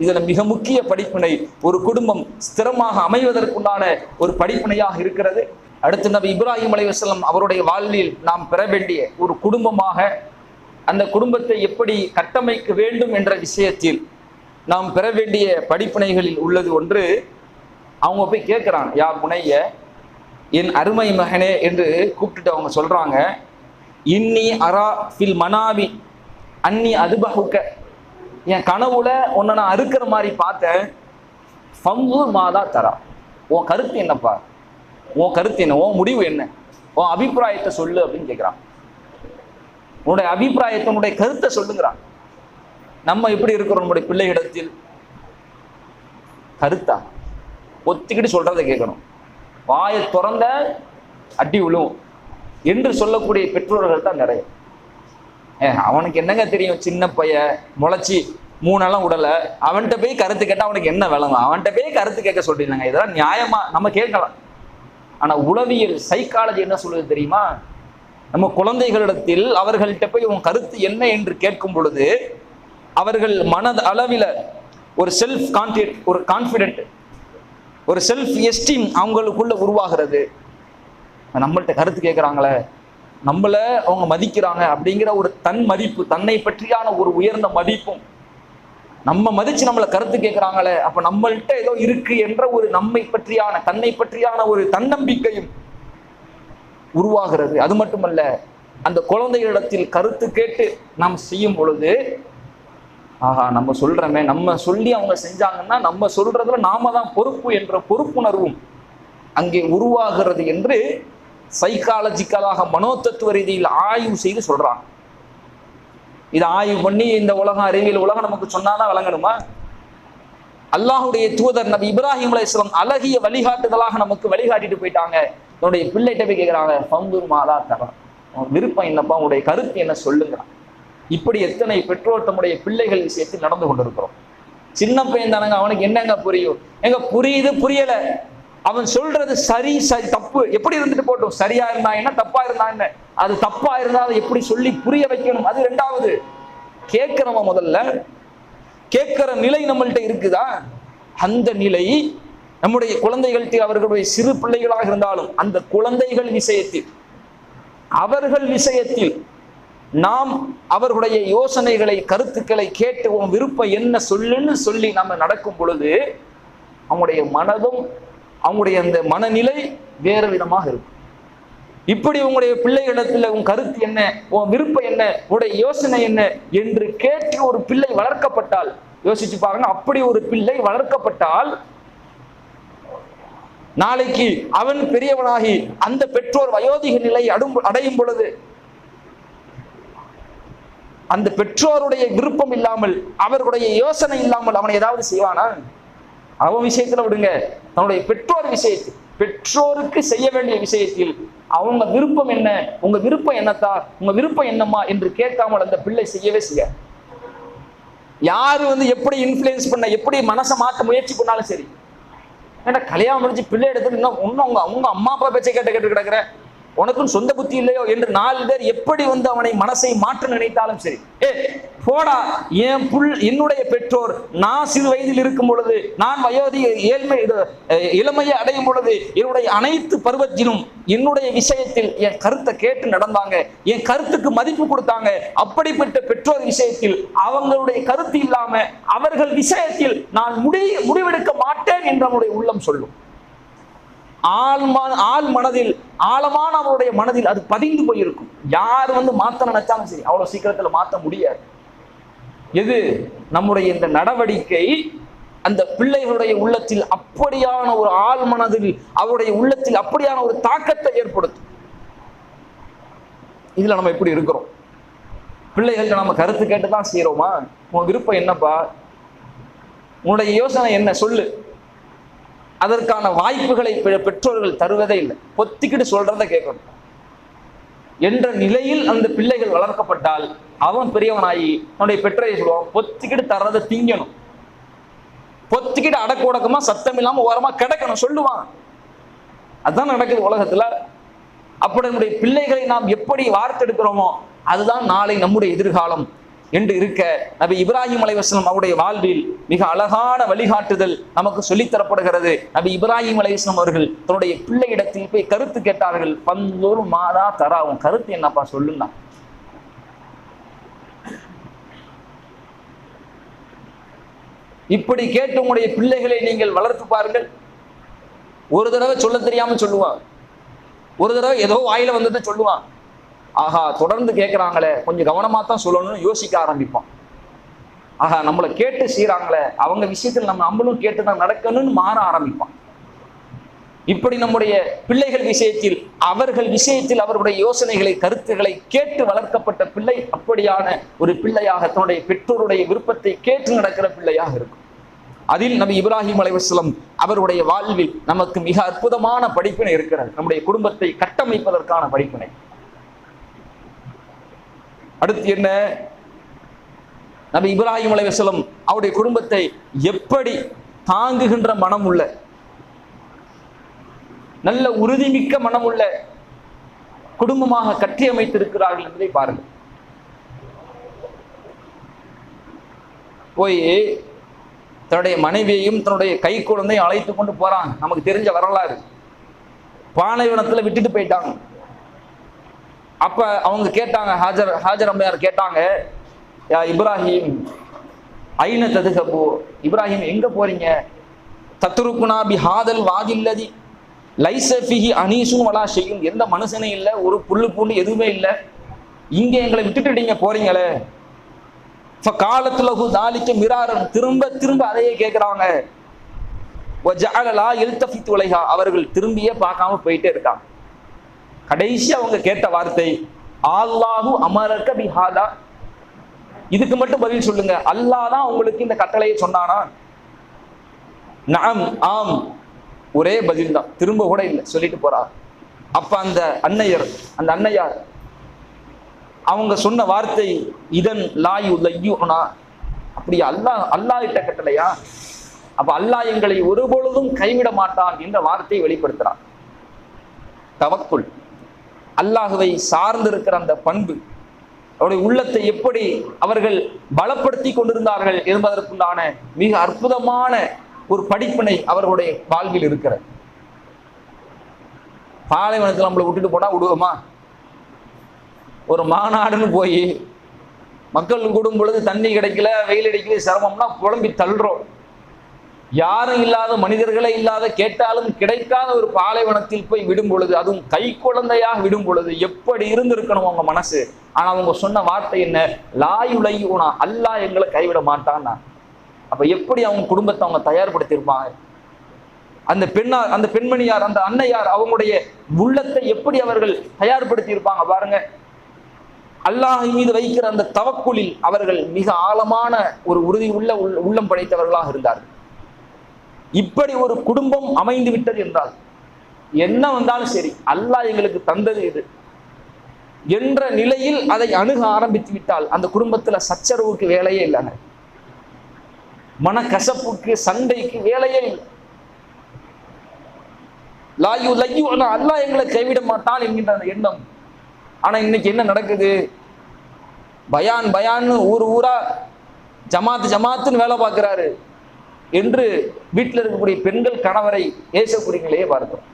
இதுல மிக முக்கிய படிப்பினை ஒரு குடும்பம் ஸ்திரமாக அமைவதற்குண்டான ஒரு படிப்பினையாக இருக்கிறது. அடுத்து நபி இப்ராஹிம் அலைஹிஸ்ஸலாம் அவருடைய வாழ்வில் நாம் பெற வேண்டிய ஒரு குடும்பமாக, அந்த குடும்பத்தை எப்படி கட்டமைக்க வேண்டும் என்ற விஷயத்தில் நாம் பெற வேண்டிய படிப்பினைகளில் உள்ளது ஒன்று. அவங்க போய் கேட்குறாங்க, யா புனைய, என் அருமை மகனே என்று கூப்பிட்டுட்டு அவங்க சொல்றாங்க, இன்னி அரா ஃபில் மனாவி அன்னி அதுபஹுக்க, என் கனவுல உன்னை நான் அறுக்கிற மாதிரி பார்த்தேன், ஃபம்பூர் மாதா தரா, உன் கருத்து என்னப்பா, உன் கருத்து என்ன, உன் முடிவு என்ன, உன் அபிப்பிராயத்தை சொல்லு அப்படின்னு கேட்குறான். உன்னுடைய அபிப்பிராயத்தை, உன்னுடைய கருத்தை சொல்லுங்கிறான். நம்ம எப்படி இருக்கிறோம் நம்முடைய பிள்ளைகளிடத்தில்? கருத்தா ஒத்திக்கிட்டு சொல்றதை கேட்கணும், வாயை திறந்த அடி விழும் என்று சொல்லக்கூடிய பெற்றோர்கள் தான் நிறைய. அவனுக்கு என்னங்க தெரியும், சின்ன பையன் முளைச்சி 3 நாளும் உடல, அவன்கிட்ட போய் கருத்து கேட்டா அவனுக்கு என்ன விளங்கும், அவன்கிட்ட போய் கருத்து கேட்க சொல்றீங்க, இதெல்லாம் நியாயமா? நம்ம கேட்கலாம். ஆனா உளவியல் சைக்காலஜி என்ன சொல்லுது தெரியுமா? நம்ம குழந்தைகளிடத்தில் அவர்கள்ட்ட போய் உன் கருத்து என்ன என்று கேட்கும் பொழுது அவர்கள் மனது அளவில் ஒரு செல்ஃப் கான்ஃபிடென்ட், ஒரு கான்ஃபிடென்ட், ஒரு செல்ஃப் எஸ்டீம் அவங்களுக்குள்ள உருவாகிறது. நம்மள்கிட்ட கருத்து கேட்குறாங்களே, நம்மள அவங்க மதிக்கிறாங்க அப்படிங்கிற ஒரு தன் மதிப்பு, தன்னை பற்றியான ஒரு உயர்ந்த மதிப்பும், நம்ம மதிச்சு நம்மளை கருத்து கேட்குறாங்களே அப்ப நம்மள்கிட்ட ஏதோ இருக்கு என்ற ஒரு நம்மை பற்றியான, தன்னை பற்றியான ஒரு தன்னம்பிக்கையும் உருவாகிறது. அது மட்டுமல்ல, அந்த குழந்தைகளிடத்தில் கருத்து கேட்டு நாம் செய்யும் பொழுது, ஆஹா நம்ம சொல்றோமே, நம்ம சொல்லி அவங்க செஞ்சாங்கன்னா நம்ம சொல்றதுல நாம தான் பொறுப்பு என்ற பொறுப்புணர்வும் அங்கே உருவாகிறது என்று சைக்காலஜிக்கலாக, மனோதத்துவ ரீதியில் ஆய்வு செய்து சொல்றாங்க. இதை ஆய்வு பண்ணி இந்த உலகம், அறிவியல் உலகம் நமக்கு சொன்னாதான் விளங்கணுமா? அல்லாஹுடைய தூதர் நபி இப்ராஹிம் அலைஹிஸ்ஸலாம் அழகிய வழிகாட்டுதலாக நமக்கு வழிகாட்டிட்டு போயிட்டாங்க. என்னுடைய பிள்ளைகிட்ட போய் கேட்குறாங்க, ஃபம்பூர் மாதா தரா, விருப்பம் என்னப்பா, உங்களுடைய கருத்து என்ன சொல்லுங்கிறான். இப்படி எத்தனை பெற்றோர் தம்முடைய பிள்ளைகள் விஷயத்தில் நடந்து கொண்டிருக்கிறோம். சின்ன பையன் தானங்க, அவனுக்கு என்னங்க புரியும்? எங்க புரியுது, புரியல, அவன் சொல்றது சரி சரி தப்பு எப்படி இருந்துட்டு போட்டோம், சரியா இருந்தா என்ன தப்பா இருந்தா என்ன, அது தப்பா இருந்தா அதை எப்படி சொல்லி புரிய வைக்கணும், அது ரெண்டாவது. கேட்கிறவன் முதல்ல கேட்கிற நிலை நம்மள்கிட்ட இருக்குதா? அந்த நிலை நம்முடைய குழந்தைகள்கிட்ட, அவர்களுடைய சிறு பிள்ளைகளாக இருந்தாலும் அந்த குழந்தைகள் விஷயத்தில், அவர்கள் விஷயத்தில் நாம் அவர்களுடைய யோசனைகளை கருத்துக்களை கேட்டு உன் விருப்பம் என்ன சொல்லுன்னு சொல்லி நம்ம நடக்கும் பொழுது அவங்களுடைய மனதும் அவங்களுடைய அந்த மனநிலை வேறு விதமாக இருக்கும். இப்படி உங்களுடைய பிள்ளைகளிடத்துல உன் கருத்து என்ன, உன் விருப்பம் என்ன, உன்னுடைய யோசனை என்ன என்று கேட்டு ஒரு பிள்ளை வளர்க்கப்பட்டால், யோசிச்சு பாருங்க, அப்படி ஒரு பிள்ளை வளர்க்கப்பட்டால் நாளைக்கு அவன் பெரியவனாகி அந்த பெற்றோர் வயோதிக நிலை அடையும் பொழுது அந்த பெற்றோருடைய விருப்பம் இல்லாமல் அவர்களுடைய யோசனை இல்லாமல் அவனை ஏதாவது செய்வானா? அவன் விஷயத்துல விடுங்க, தன்னுடைய பெற்றோர் விஷயத்தில், பெற்றோருக்கு செய்ய வேண்டிய விஷயத்தில் அவங்க விருப்பம் என்ன, உங்க விருப்பம் என்னத்தா, உங்க விருப்பம் என்னம்மா என்று கேட்காமல் அந்த பிள்ளை செய்யவே செய்ய. யாரு எப்படி இன்ஃப்ளூயன்ஸ் பண்ண, எப்படி மனசை மாற்ற முயற்சி பண்ணாலும் சரி, ஏன்னா கல்யாணம் முடிஞ்சு பிள்ளை எடுத்து இன்னும் உங்க அம்மா அப்பா பேச்சை கேட்டு கிடக்குற, உனக்கும் சொந்த புத்தி இல்லையோ என்று 4 பேர் எப்படி அவனை மனசை மாற்ற நினைத்தாலும் சரி, என்னுடைய பெற்றோர் நான் சிறு வயதில் இருக்கும் பொழுது, நான் வயோதிக இளமையை அடையும் பொழுது என்னுடைய அனைத்து பருவத்திலும் என்னுடைய விஷயத்தில் என் கருத்தை கேட்டு நடந்தாங்க, என் கருத்துக்கு மதிப்பு கொடுத்தாங்க. அப்படிப்பட்ட பெற்றோர் விஷயத்தில் அவங்களுடைய கருத்து இல்லாம அவர்கள் விஷயத்தில் நான் முடிவெடுக்க மாட்டேன் என்று அவனுடைய உள்ளம் சொல்லும். ஆள் மனதில், ஆழமான அவருடைய மனதில் அது பதிந்து போயிருக்கும். யார் மாத்த நினைச்சாலும் சரி அவ்வளவு சீக்கிரத்துல மாத்த முடியாது. எது நம்முடைய இந்த நடவடிக்கை அந்த பிள்ளைகளுடைய உள்ளத்தில் அப்படியான ஒரு ஆள் மனதில், அவருடைய உள்ளத்தில் அப்படியான ஒரு தாக்கத்தை ஏற்படுத்தும். இதுல நம்ம எப்படி இருக்கிறோம்? பிள்ளைகள்கிட்ட நம்ம கருத்து கேட்டுதான் செய்யறோமா? உன் விருப்பம் என்னப்பா, உன்னுடைய யோசனை என்ன சொல்லு. அதற்கான வாய்ப்புகளை பெற்றோர்கள் தருவதே இல்லை. பொத்திக்கிட்டு சொல்றதை கேட்கணும் என்ற நிலையில் அந்த பிள்ளைகள் வளர்க்கப்பட்டால் அவன் பெரியவனாகி அவனுடைய பெற்றோரை சொல்லுவான், பொத்திக்கிட்டு தர்றதை திங்கணும், பொத்திக்கிட்டு அடக்க உடக்கமா சத்தம் இல்லாம ஓரமா கிடக்கணும் சொல்லுவான். அதுதான் நடக்குது உலகத்துல. அப்படி நம்முடைய பிள்ளைகளை நாம் எப்படி வார்த்தெடுக்கிறோமோ அதுதான் நாளை நம்முடைய எதிர்காலம் என்று இருக்க, நபி இப்ராஹிம் அலைஹிஸ்ஸலாம் அவருடைய வாழ்வில் மிக அழகான வழிகாட்டுதல் நமக்கு சொல்லித்தரப்படுகிறது. நபி இப்ராஹிம் அலைஹிஸ்ஸலாம் அவர்கள் தன்னுடைய பிள்ளையிடத்தில் போய் கருத்து கேட்டார்கள். பந்தூர் மாதா தரா, உன் கருத்து என்னப்பா சொல்லுங்க. இப்படி கேட்டு உங்களுடைய பிள்ளைகளை நீங்கள் வளர்த்து பாருங்கள். ஒரு தடவை சொல்ல தெரியாம சொல்லுவான், ஒரு தடவை ஏதோ வாயில வந்ததை சொல்லுவான். ஆஹா, தொடர்ந்து கேட்கிறாங்களே, கொஞ்சம் கவனமா தான் சொல்லணும்னு யோசிக்க ஆரம்பிப்போம். ஆஹா, நம்மளை கேட்டு செய்யறாங்களே, அவங்க விஷயத்தில் நம்மளும் கேட்டுதான் நடக்கணும்னு மாற ஆரம்பிப்பான். இப்படி நம்முடைய பிள்ளைகள் விஷயத்தில், அவர்கள் விஷயத்தில் அவர்களுடைய யோசனைகளை கருத்துக்களை கேட்டு வளர்க்கப்பட்ட பிள்ளை அப்படியான ஒரு பிள்ளையாக தன்னுடைய பெற்றோருடைய விருப்பத்தை கேட்டு நடக்கிற பிள்ளையாக இருக்கும். அதில் நபி இப்ராஹிம் அலைஹிஸ்ஸலாம் அவருடைய வாழ்வில் நமக்கு மிக அற்புதமான படிப்பினை இருக்கிறது. நம்முடைய குடும்பத்தை கட்டமைப்பதற்கான படிப்பினை. அடுத்து என்ன? நபி இப்ராஹிம் அலைஹிஸ்ஸலாம் அவருடைய குடும்பத்தை எப்படி தாங்குகின்ற மனம் உள்ள, நல்ல உறுதிமிக்க மனம் உள்ள குடும்பமாக கட்டியமைத்திருக்கிறார்கள் என்பதை பாருங்கள். போய் தன்னுடைய மனைவியையும் தன்னுடைய கை குழந்தையும் அழைத்து கொண்டு போறாங்க. நமக்கு தெரிஞ்ச வரலாறு. பாலைவனத்துல விட்டுட்டு போயிட்டாங்க. அப்ப அவங்க கேட்டாங்க, ஹாஜர் அம்மையார் கேட்டாங்க, யா இப்ராஹிம் ஐன ததுகபு, இப்ராஹிம் எங்க போறீங்க? தத்ருக்குனா பிஹாதல் வாதில்லதி லைஸ ஃபீஹி அனீசும் வலா ஷையும், எந்த மனுஷனே இல்லை, ஒரு புல்லு பூண்டு எதுவுமே இல்லை, இங்க எங்களை விட்டுட்டு நீங்க போறீங்களே. காலத்துலகு தாலிக்க மிராரன், திரும்ப திரும்ப அதையே கேட்கிறாங்க. அவர்கள் திரும்பியே பார்க்காம போயிட்டே இருக்காங்க. கடைசி அவங்க கேட்ட வார்த்தை, அல்லாஹு அமரக்க பிஹாதா, இதுக்கு மட்டும் பதில் சொல்லுங்க, அல்லாஹ் தான் உங்களுக்கு இந்த கட்டளையை சொன்னானா? நாம் ஆம், ஒரே பதில் தான், திரும்ப கூட இல்லை, சொல்லிட்டு போறார். அப்ப அந்த அன்னையார் அவங்க சொன்ன வார்த்தை, இதன் லாயு லையுனா, அப்படியா, அல்லாஹ் இட்ட கட்டளையா? அப்ப அல்லாஹ் எங்களை ஒருபொழுதும் கைவிட மாட்டான் என்ற வார்த்தையை வெளிப்படுத்துறான். தவக்குல், அல்லாஹுவை சார்ந்திருக்கிற அந்த பண்பு, அவருடைய உள்ளத்தை எப்படி அவர்கள் பலப்படுத்தி கொண்டிருந்தார்கள் என்பதற்குண்டான மிக அற்புதமான ஒரு படிப்பினை அவர்களுடைய வாழ்வில் இருக்கிறது. பாலைவனத்தில் நம்மளை விட்டுட்டு போனா விடுவோமா? ஒரு மாநாடுன்னு போய் மக்கள் கூடும் பொழுது தண்ணி கிடைக்கல, வெயில் அடிக்கல, சிரமம்னா புலம்பி தள்ளுறோம். யாரும் இல்லாத, மனிதர்களே இல்லாத, கேட்டாலும் கிடைக்காத ஒரு பாலைவனத்தில் போய் விடும் பொழுது, அதுவும் கை குழந்தையாக விடும் பொழுது எப்படி இருந்திருக்கணும் அவங்க மனசு. ஆனா அவங்க சொன்ன வார்த்தை என்ன? லாயுலையுனா, அல்லாஹ் எங்களை கைவிட மாட்டான்னா. அப்ப எப்படி அவங்க குடும்பத்தை அவங்க தயார்படுத்தியிருப்பாங்க? அந்த பெண்மணியார், அந்த அன்னையார் அவங்களுடைய உள்ளத்தை எப்படி அவர்கள் தயார்படுத்தி இருப்பாங்க பாருங்க. அல்லாஹ் மீது வைக்கிற அந்த தவக்குலில் அவர்கள் மிக ஆழமான ஒரு உறுதி உள்ளம் படைத்தவர்களாக இருந்தார்கள். இப்படி ஒரு குடும்பம் அமைந்து விட்டது என்றால் என்ன வந்தாலும் சரி, அல்லாஹ் எங்களுக்கு தந்தது இது என்ற நிலையில் அதை அணுக ஆரம்பித்து விட்டால் அந்த குடும்பத்துல சச்சரவுக்கு வேலையே இல்லைங்க, மனக்கசப்புக்கு, சண்டைக்கு வேலையே இல்லை. அல்லாஹ் எங்களை கைவிட மாட்டான் என்கின்ற அந்த எண்ணம். ஆனா இன்னைக்கு என்ன நடக்குது? பயான்னு ஊரா ஜமாத்துன்னு வேலை பார்க்கிறாரு என்று வீட்டில் இருக்கக்கூடிய பெண்கள் கணவரை ஏசக்கூடிய நிலையை பார்க்கிறோம்.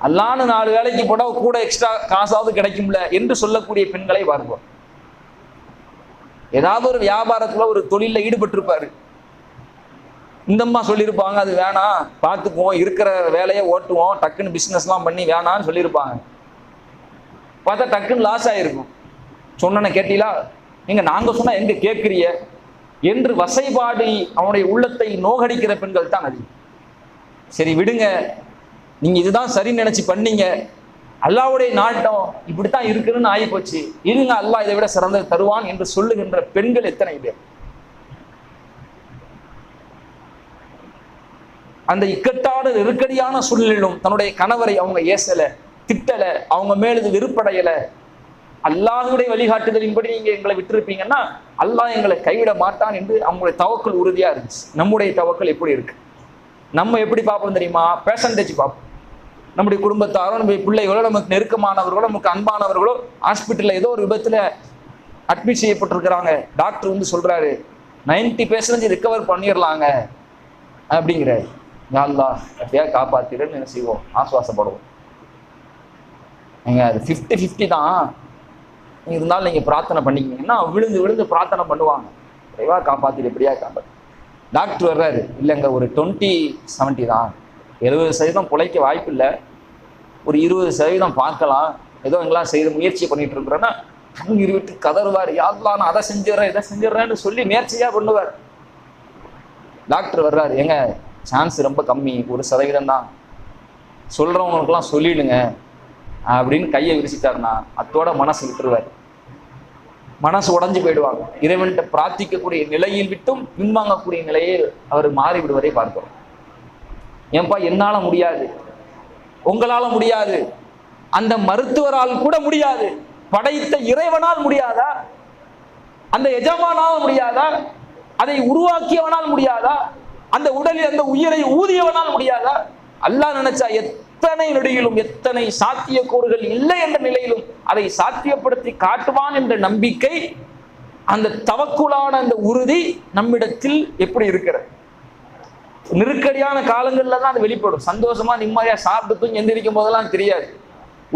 அல்லான்னு 4 வேலைக்கு போட்டா கூட எக்ஸ்ட்ரா காசாவது கிடைக்கும்ல என்று சொல்லக்கூடிய பெண்களை பார்க்கிறோம். ஏதாவது ஒரு வியாபாரத்துல ஒரு தொழில ஈடுபட்டிருப்பாரு, இந்தம்மா சொல்லியிருப்பாங்க அது வேணாம், பார்த்துக்குவோம், இருக்கிற வேலையை ஓட்டுவோம், டக்குன்னு பிஸ்னஸ்லாம் பண்ணி வேணான்னு சொல்லியிருப்பாங்க. பார்த்தா டக்குன்னு லாஸ் ஆகிருக்கும். சொன்ன கேட்டீங்களா? நீங்க நாங்க சொன்னா எங்க கேட்குறிய என்று வசைபாடி அவனுடைய உள்ளத்தை நோகடிக்கிற பெண்கள் தான் அது. சரி விடுங்க, நீங்க இதுதான் சரி நினைச்சு பண்ணீங்க, அல்லாஹ்வுடைய நாட்டம் இப்படித்தான் இருக்குன்னு ஆகி போச்சு, இருங்க அல்லாஹ் இதை விட சிறந்தது தருவான் என்று சொல்லுகின்ற பெண்கள் எத்தனை பேர். அந்த இக்கட்டான நெருக்கடியான சூழ்நிலையிலும் தன்னுடைய கணவரை அவங்க ஏசல, திட்டல, அவங்க மேலது வெறுப்படையல. அல்லாஹ்வுடைய வழிகாட்டுதலின்படி நீங்க எங்களை விட்டுருப்பீங்கன்னா அல்லாஹ் எங்களை கைவிட மாட்டான் என்று அவங்களுடைய தவக்கல் உறுதியா இருந்துச்சு. நம்முடைய தவக்கல் எப்படி இருக்கு? நம்ம எப்படி பார்ப்போம் தெரியுமா? பெர்சன்டேஜ் பார்ப்போம். நம்முடைய குடும்பத்தாரோ, நம்ம பிள்ளைகளோ, நமக்கு நெருக்கமானவர்களோ, நமக்கு அன்பானவர்களோ ஹாஸ்பிட்டல்ல ஏதோ ஒரு விபத்துல அட்மிட் செய்யப்பட்டிருக்கிறாங்க. டாக்டர் வந்து சொல்றாரு 90% ரிகவர் பண்ணிடலாங்க அப்படிங்கிறாரு. யா அல்லாஹ் எப்படியா காப்பாத்திடுன்னு என்ன செய்வோம்? ஆசுவாசப்படுவோம். நீங்க அது 50-50 தான் இருந்தாலும் நீங்க பிரார்த்தனை பண்ணிக்கிங்கன்னா விழுந்து விழுந்து பிரார்த்தனை பண்ணுவாங்க, விரைவா காப்பாத்திடு, எப்படியா காப்பாத்து. டாக்டர் வர்றாரு, இல்லைங்க ஒரு 20-70 தான், 70% பிழைக்க வாய்ப்பு இல்லை, ஒரு 20% பார்க்கலாம், ஏதோ எங்கெல்லாம் செய்த முயற்சி பண்ணிட்டு இருக்கிறோன்னா கண்ணீர் விட்டு கதறுவார். யா அல்லாஹ் நான் அதை செஞ்சிடறேன் இதை செஞ்சிடறேன்னு சொல்லி முயற்சியா பண்ணுவார். டாக்டர் வர்றாரு, ஏங்க சான்ஸ் ரொம்ப கம்மி, 1% தான், சொல்றவங்களுக்கெல்லாம் சொல்லிடுங்க அப்படின்னு கையை விரிச்சிட்டாருன்னா அத்தோட மனசு விட்டுருவார். மனசு உடஞ்சு போயிடுவாங்க. இறைவன்கிட்ட பிரார்த்திக்கக்கூடிய நிலையில் விட்டும் பின்வாங்கக்கூடிய நிலையை அவர் மாறி விடுவதை பார்க்கிறோம். ஏன்பா என்னால முடியாது, உங்களால முடியாது, அந்த மருத்துவரால் கூட முடியாது, படைத்த இறைவனால் முடியாதா? அந்த எஜமானால் முடியாதா? அதை உருவாக்கியவனால் முடியாதா? அந்த உடலில் அந்த உயிரை ஊதியவனால் முடியாதா? அல்லாஹ் நினைச்சா எத்தனை நொடியிலும், எத்தனை சாத்தியக்கூறுகள் இல்லை என்ற நிலையிலும் அதை சாத்தியப்படுத்தி காட்டுவான் என்ற நம்பிக்கை, அந்த தவக்குலான அந்த உறுதி நம்மிடத்தில் எப்படி இருக்கிறது? நெருக்கடியான காலங்கள்ல தான் அது வெளிப்படும். சந்தோஷமா நிம்மதியா சாப்பிட்டு எந்திரிக்கும் போதெல்லாம் தெரியாது.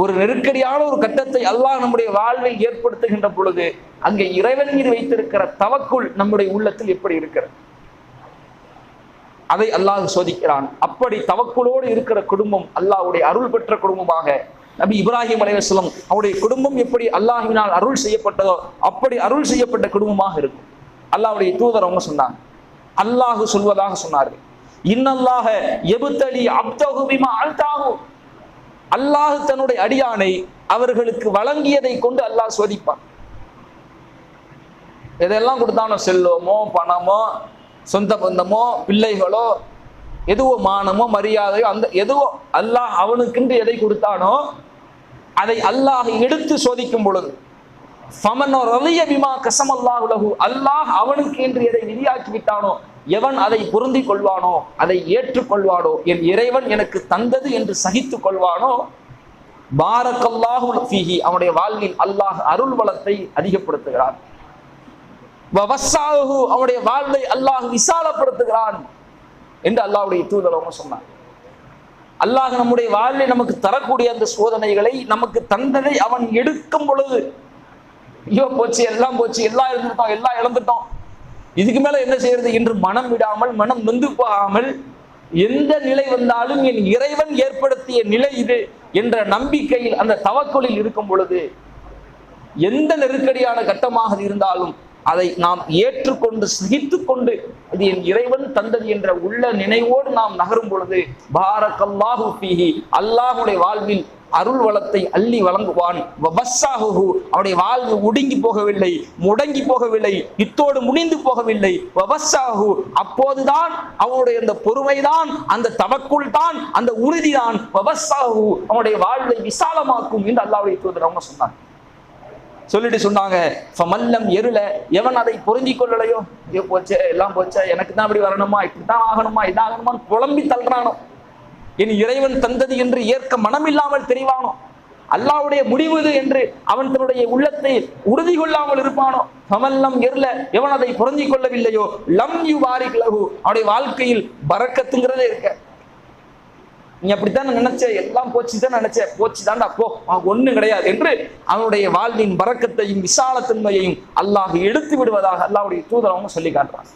ஒரு நெருக்கடியான ஒரு கட்டத்தை அல்லாஹ் நம்முடைய வாழ்வில் ஏற்படுத்துகின்ற பொழுது அங்கே இறைவன் மீது வைத்திருக்கிற தவக்குள் நம்முடைய உள்ளத்தில் எப்படி இருக்கிறது அதை அல்லாஹ் சோதிக்கிறான். அப்படி தவக்குலோடு இருக்கிற குடும்பம் அல்லாஹ்வுடைய அருள் பெற்ற குடும்பமாக நபி இப்ராஹிம் அலைஹிஸ்ஸலாம் அவருடைய குடும்பம் எப்படி அல்லாஹ்வினால் அருள் செய்யப்பட்டதோ அப்படி அருள் செய்யப்பட்ட குடும்பமாக இருக்கும். அல்லாஹ்வுடைய தூதர் அவங்க சொன்னாங்க, அல்லாஹ் சொல்வதாக சொன்னார்கள், இன்னல்லாஹ யப்தலி அப்தஹு பிமா அல்தாஹு, அல்லாஹ் தன்னுடைய அடியானை அவர்களுக்கு வழங்கியதை கொண்டு அல்லாஹ் சோதிப்பான். எதெல்லாம் கொடுத்தானோ, செல்வமோ பணமோ சொந்த பந்தமோ பிள்ளைகளோ எதுவோ மானமோ மரியாதையோ அந்த எதுவோ அல்லாஹ் அவனுக்கென்று எதை கொடுத்தானோ அதை அல்லாஹ் எடுத்து சோதிக்கும் பொழுது ஃபமன் ரலிய பிமா கஸமல்லாஹு லஹு, அல்லாஹ் அவனுக்கு என்று எதை விதியாக்கி விட்டானோ எவன் அதை பொருந்திக் கொள்வானோ, அதை ஏற்றுக்கொள்வானோ, என் இறைவன் எனக்கு தந்தது என்று சகித்துக் கொள்வானோ, பாரக்கல்லாஹு ஃபீஹி, அவனுடைய வாழ்வில் அல்லாஹ் அருள் வளத்தை அதிகப்படுத்துகிறான். வவஸ்ஸாஹு, அவனுடைய வாழ்வை அல்லாஹ் விசாலப்படுத்துகிறான் என்று அல்லாஹ்வுடைய தூதர் அவங்க சொன்னார். அல்லாஹ் நம்முடைய வாழ்வில் நமக்கு தரக்கூடிய அந்த சோதனைகளை, நமக்கு தந்ததை அவன் எடுக்கும் பொழுது, ஐயோ போச்சு, எல்லாம் போச்சு, எல்லாம் இருந்துட்டோம், எல்லாம் இழந்துட்டோம், இதுக்கு மேல என்ன செய்யறது என்று மனம் விடாமல், மனம் நொந்து போகாமல், எந்த நிலை வந்தாலும் என் இறைவன் ஏற்படுத்திய நிலை இது என்ற நம்பிக்கையில், அந்த தவக்குலில் இருக்கும் பொழுது, எந்த நெருக்கடியான கட்டமாக இருந்தாலும் அதை நாம் ஏற்றுக்கொண்டு சகித்து கொண்டு இது என் இறைவன் தந்தது என்ற உள்ள நினைவோடு நாம் நகரும் பொழுது, பாரக்கல்லாஹு ஃபீஹி, அல்லாஹ்வுடைய வாழ்வில் அருள் வளத்தை அள்ளி வழங்குவான். வபஸ்ஸாஹு, அவருடைய வாழ்வு ஒடுங்கி போகவில்லை, முடங்கி போகவில்லை, இத்தோடு முடிந்து போகவில்லை. வபஸ்ஸாஹு, அப்போதுதான் அவனுடைய அந்த பொறுமைதான், அந்த தவக்குள் தான், அந்த உறுதிதான் வபஸ்ஸாஹு அவனுடைய வாழ்வை விசாலமாக்கும் என்று அல்லாஹ்வுடைய தூதர் அவங்க சொன்னாங்க. சொல்லிட்டு சொன்னாங்க, ஃபமல்லம் எருல, எவன் அதை பொருந்திக் கொள்ளலையோ, ஐயோ போச்சே, எல்லாம் போச்சே, எனக்கு தான் அப்படி வரணுமா, இப்படித்தான் ஆகணுமா, இதாகணுமான்னு புலம்பி தள்ளுறானோ, என் இறைவன் தந்தது என்று ஏற்க மனமில்லாமல் தெரிவானோ, அல்லாஹ்வுடைய முடிவு என்று அவன் தன்னுடைய உள்ளத்தை உறுதி கொள்ளாமல் இருப்பானோ, ஃபமல்லம் எருல, எவன் அதை பொருந்திக் கொள்ளவில்லையோ, லம் யுபாரிக் லஹு, அவனுடைய வாழ்க்கையில் பரக்கத்துங்கிறதே இருக்க. நீ அப்படித்தான் நினைச்ச, எல்லாம் போச்சுதான் நினைச்ச, போச்சுதான்டா போ, ஒண்ணு கிடையாது என்று அவனுடைய வாழ்வின் பரக்கத்தையும் விசாலத்தன்மையையும் அல்லாஹ் எடுத்து விடுவதாக அல்லாஹ்வுடைய தூதர் அவங்க சொல்லி காட்டுறாங்க.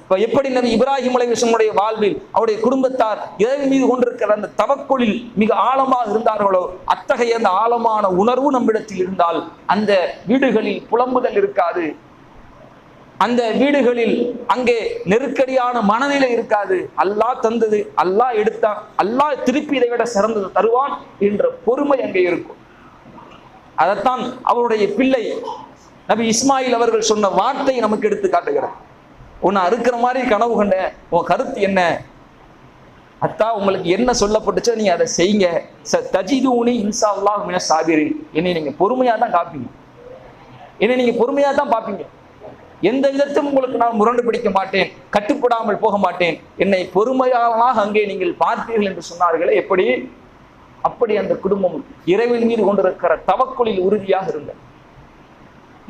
இப்ப எப்படி நபி இப்ராஹிம் அலைஹிஸ்ஸலாமுடைய வாழ்வில் அவருடைய குடும்பத்தார் இறைவன் மீது கொண்டிருக்கிற அந்த தவக்குலில் மிக ஆழமாக இருந்தார்களோ, அத்தகைய அந்த ஆழமான உணர்வு நம்மிடத்தில் இருந்தால் அந்த வீடுகளில் புலம்புதல் இருக்காது, அந்த வீடுகளில் அங்கே நெருக்கடியான மனநிலை இருக்காது. அல்லாஹ் தந்தது, அல்லாஹ் எடுத்தான், அல்லாஹ் திருப்பி இதை விட சிறந்தது தருவான் என்ற பொறுமை அங்கே இருக்கும். அதைத்தான் அவருடைய பிள்ளை நபி இஸ்மாயில் அவர்கள் சொன்ன வார்த்தை நமக்கு எடுத்து காட்டுகிறார். உன்னை அறுக்கிற மாதிரி கனவு கண்ட, உன் கருத்து என்ன? அத்தா, உங்களுக்கு என்ன சொல்லப்பட்டுச்சோ நீங்க அதை செய்யுங்க. தஜிதுனி இன்ஷா அல்லாஹ் மினஸ் சாபிரின், என்னை நீங்க பொறுமையா தான் காப்பீங்க, என்னை நீங்க பொறுமையா தான் பார்ப்பீங்க, எந்த விதத்திலும் உங்களுக்கு நான் முரண்டு பிடிக்க மாட்டேன், கட்டுப்படாமல் போக மாட்டேன், என்னை பொறுமையாக அங்கே நீங்கள் பார்ப்பீர்கள் என்று சொன்னார்களே. எப்படி? அப்படி அந்த குடும்பம் இறைவன் மீது கொண்டிருக்கிற தவக்குலில் உறுதியாக இருந்த.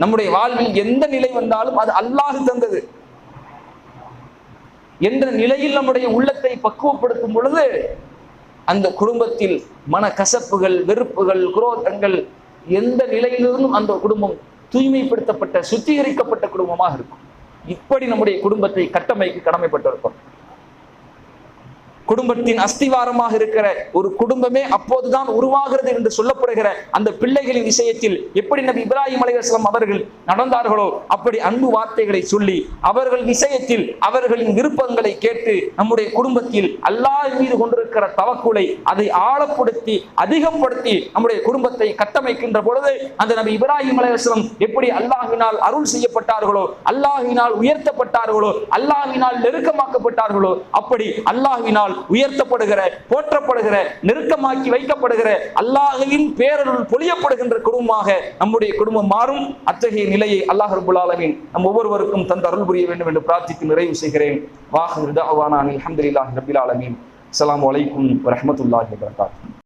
நம்முடைய வாழ்வில் எந்த நிலை வந்தாலும் அது அல்லாஹ் தந்தது என்ற நிலையில் நம்முடைய உள்ளத்தை பக்குவப்படுத்தும் பொழுது அந்த குடும்பத்தில் மன கசப்புகள், வெறுப்புகள், குரோதங்கள் எந்த நிலையிலிருந்தும் அந்த குடும்பம் தூய்மைப்படுத்தப்பட்ட, சுத்திகரிக்கப்பட்ட குடும்பமாக இருக்கும். இப்படி நம்முடைய குடும்பத்தை கட்டமைக்க கடமைப்பட்டிருக்கும். குடும்பத்தின் அஸ்திவாரமாக இருக்கிற ஒரு குடும்பமே அப்போதுதான் உருவாகிறது என்று சொல்லப்படுகிற அந்த பிள்ளைகளின் விஷயத்தில் எப்படி நபி இப்ராஹிம் அலைஹிஸ்ஸலாம் அவர்கள் நடந்தார்களோ அப்படி அன்பு வார்த்தைகளை சொல்லி அவர்கள் விஷயத்தில் அவர்களின் விருப்பங்களை கேட்டு நம்முடைய குடும்பத்தில் அல்லாஹ் மீது கொண்டிருக்கிற தவக்குலை அதை ஆழப்படுத்தி அதிகப்படுத்தி நம்முடைய குடும்பத்தை கட்டமைக்கின்ற பொழுது அந்த நபி இப்ராஹிம் அலைஹிஸ்ஸலாம் எப்படி அல்லாஹ்வினால் அருள் செய்யப்பட்டார்களோ, அல்லாஹ்வினால் உயர்த்தப்பட்டார்களோ, அல்லாஹ்வினால் நெருக்கமாக்கப்பட்டார்களோ, அப்படி அல்லாஹ்வினால் உயர்த்தப்படுகிற, போற்றப்படுகிற, நெருக்கமாக்கி வைக்கப்படுகிற, அல்லாஹ்வின் பேரருள் பொழியப்படுகின்ற குடும்பமாக நம்முடைய குடும்பம் மாறும். அத்தகைய நிலையை அல்லாஹ் ரப்பல் ஆலமீன் நம் ஒவ்வொருவருக்கும் தந்து அருள் புரிய வேண்டும் என்று பிரார்த்தித்து நிறைவு செய்கிறேன். வாஹிரு தஅவானா அல்ஹம்துலில்லாஹி ரப்பில் ஆலமீன். அஸ்ஸலாமு அலைக்கும் வரஹ்மத்துல்லாஹி வபரகாத்துஹு.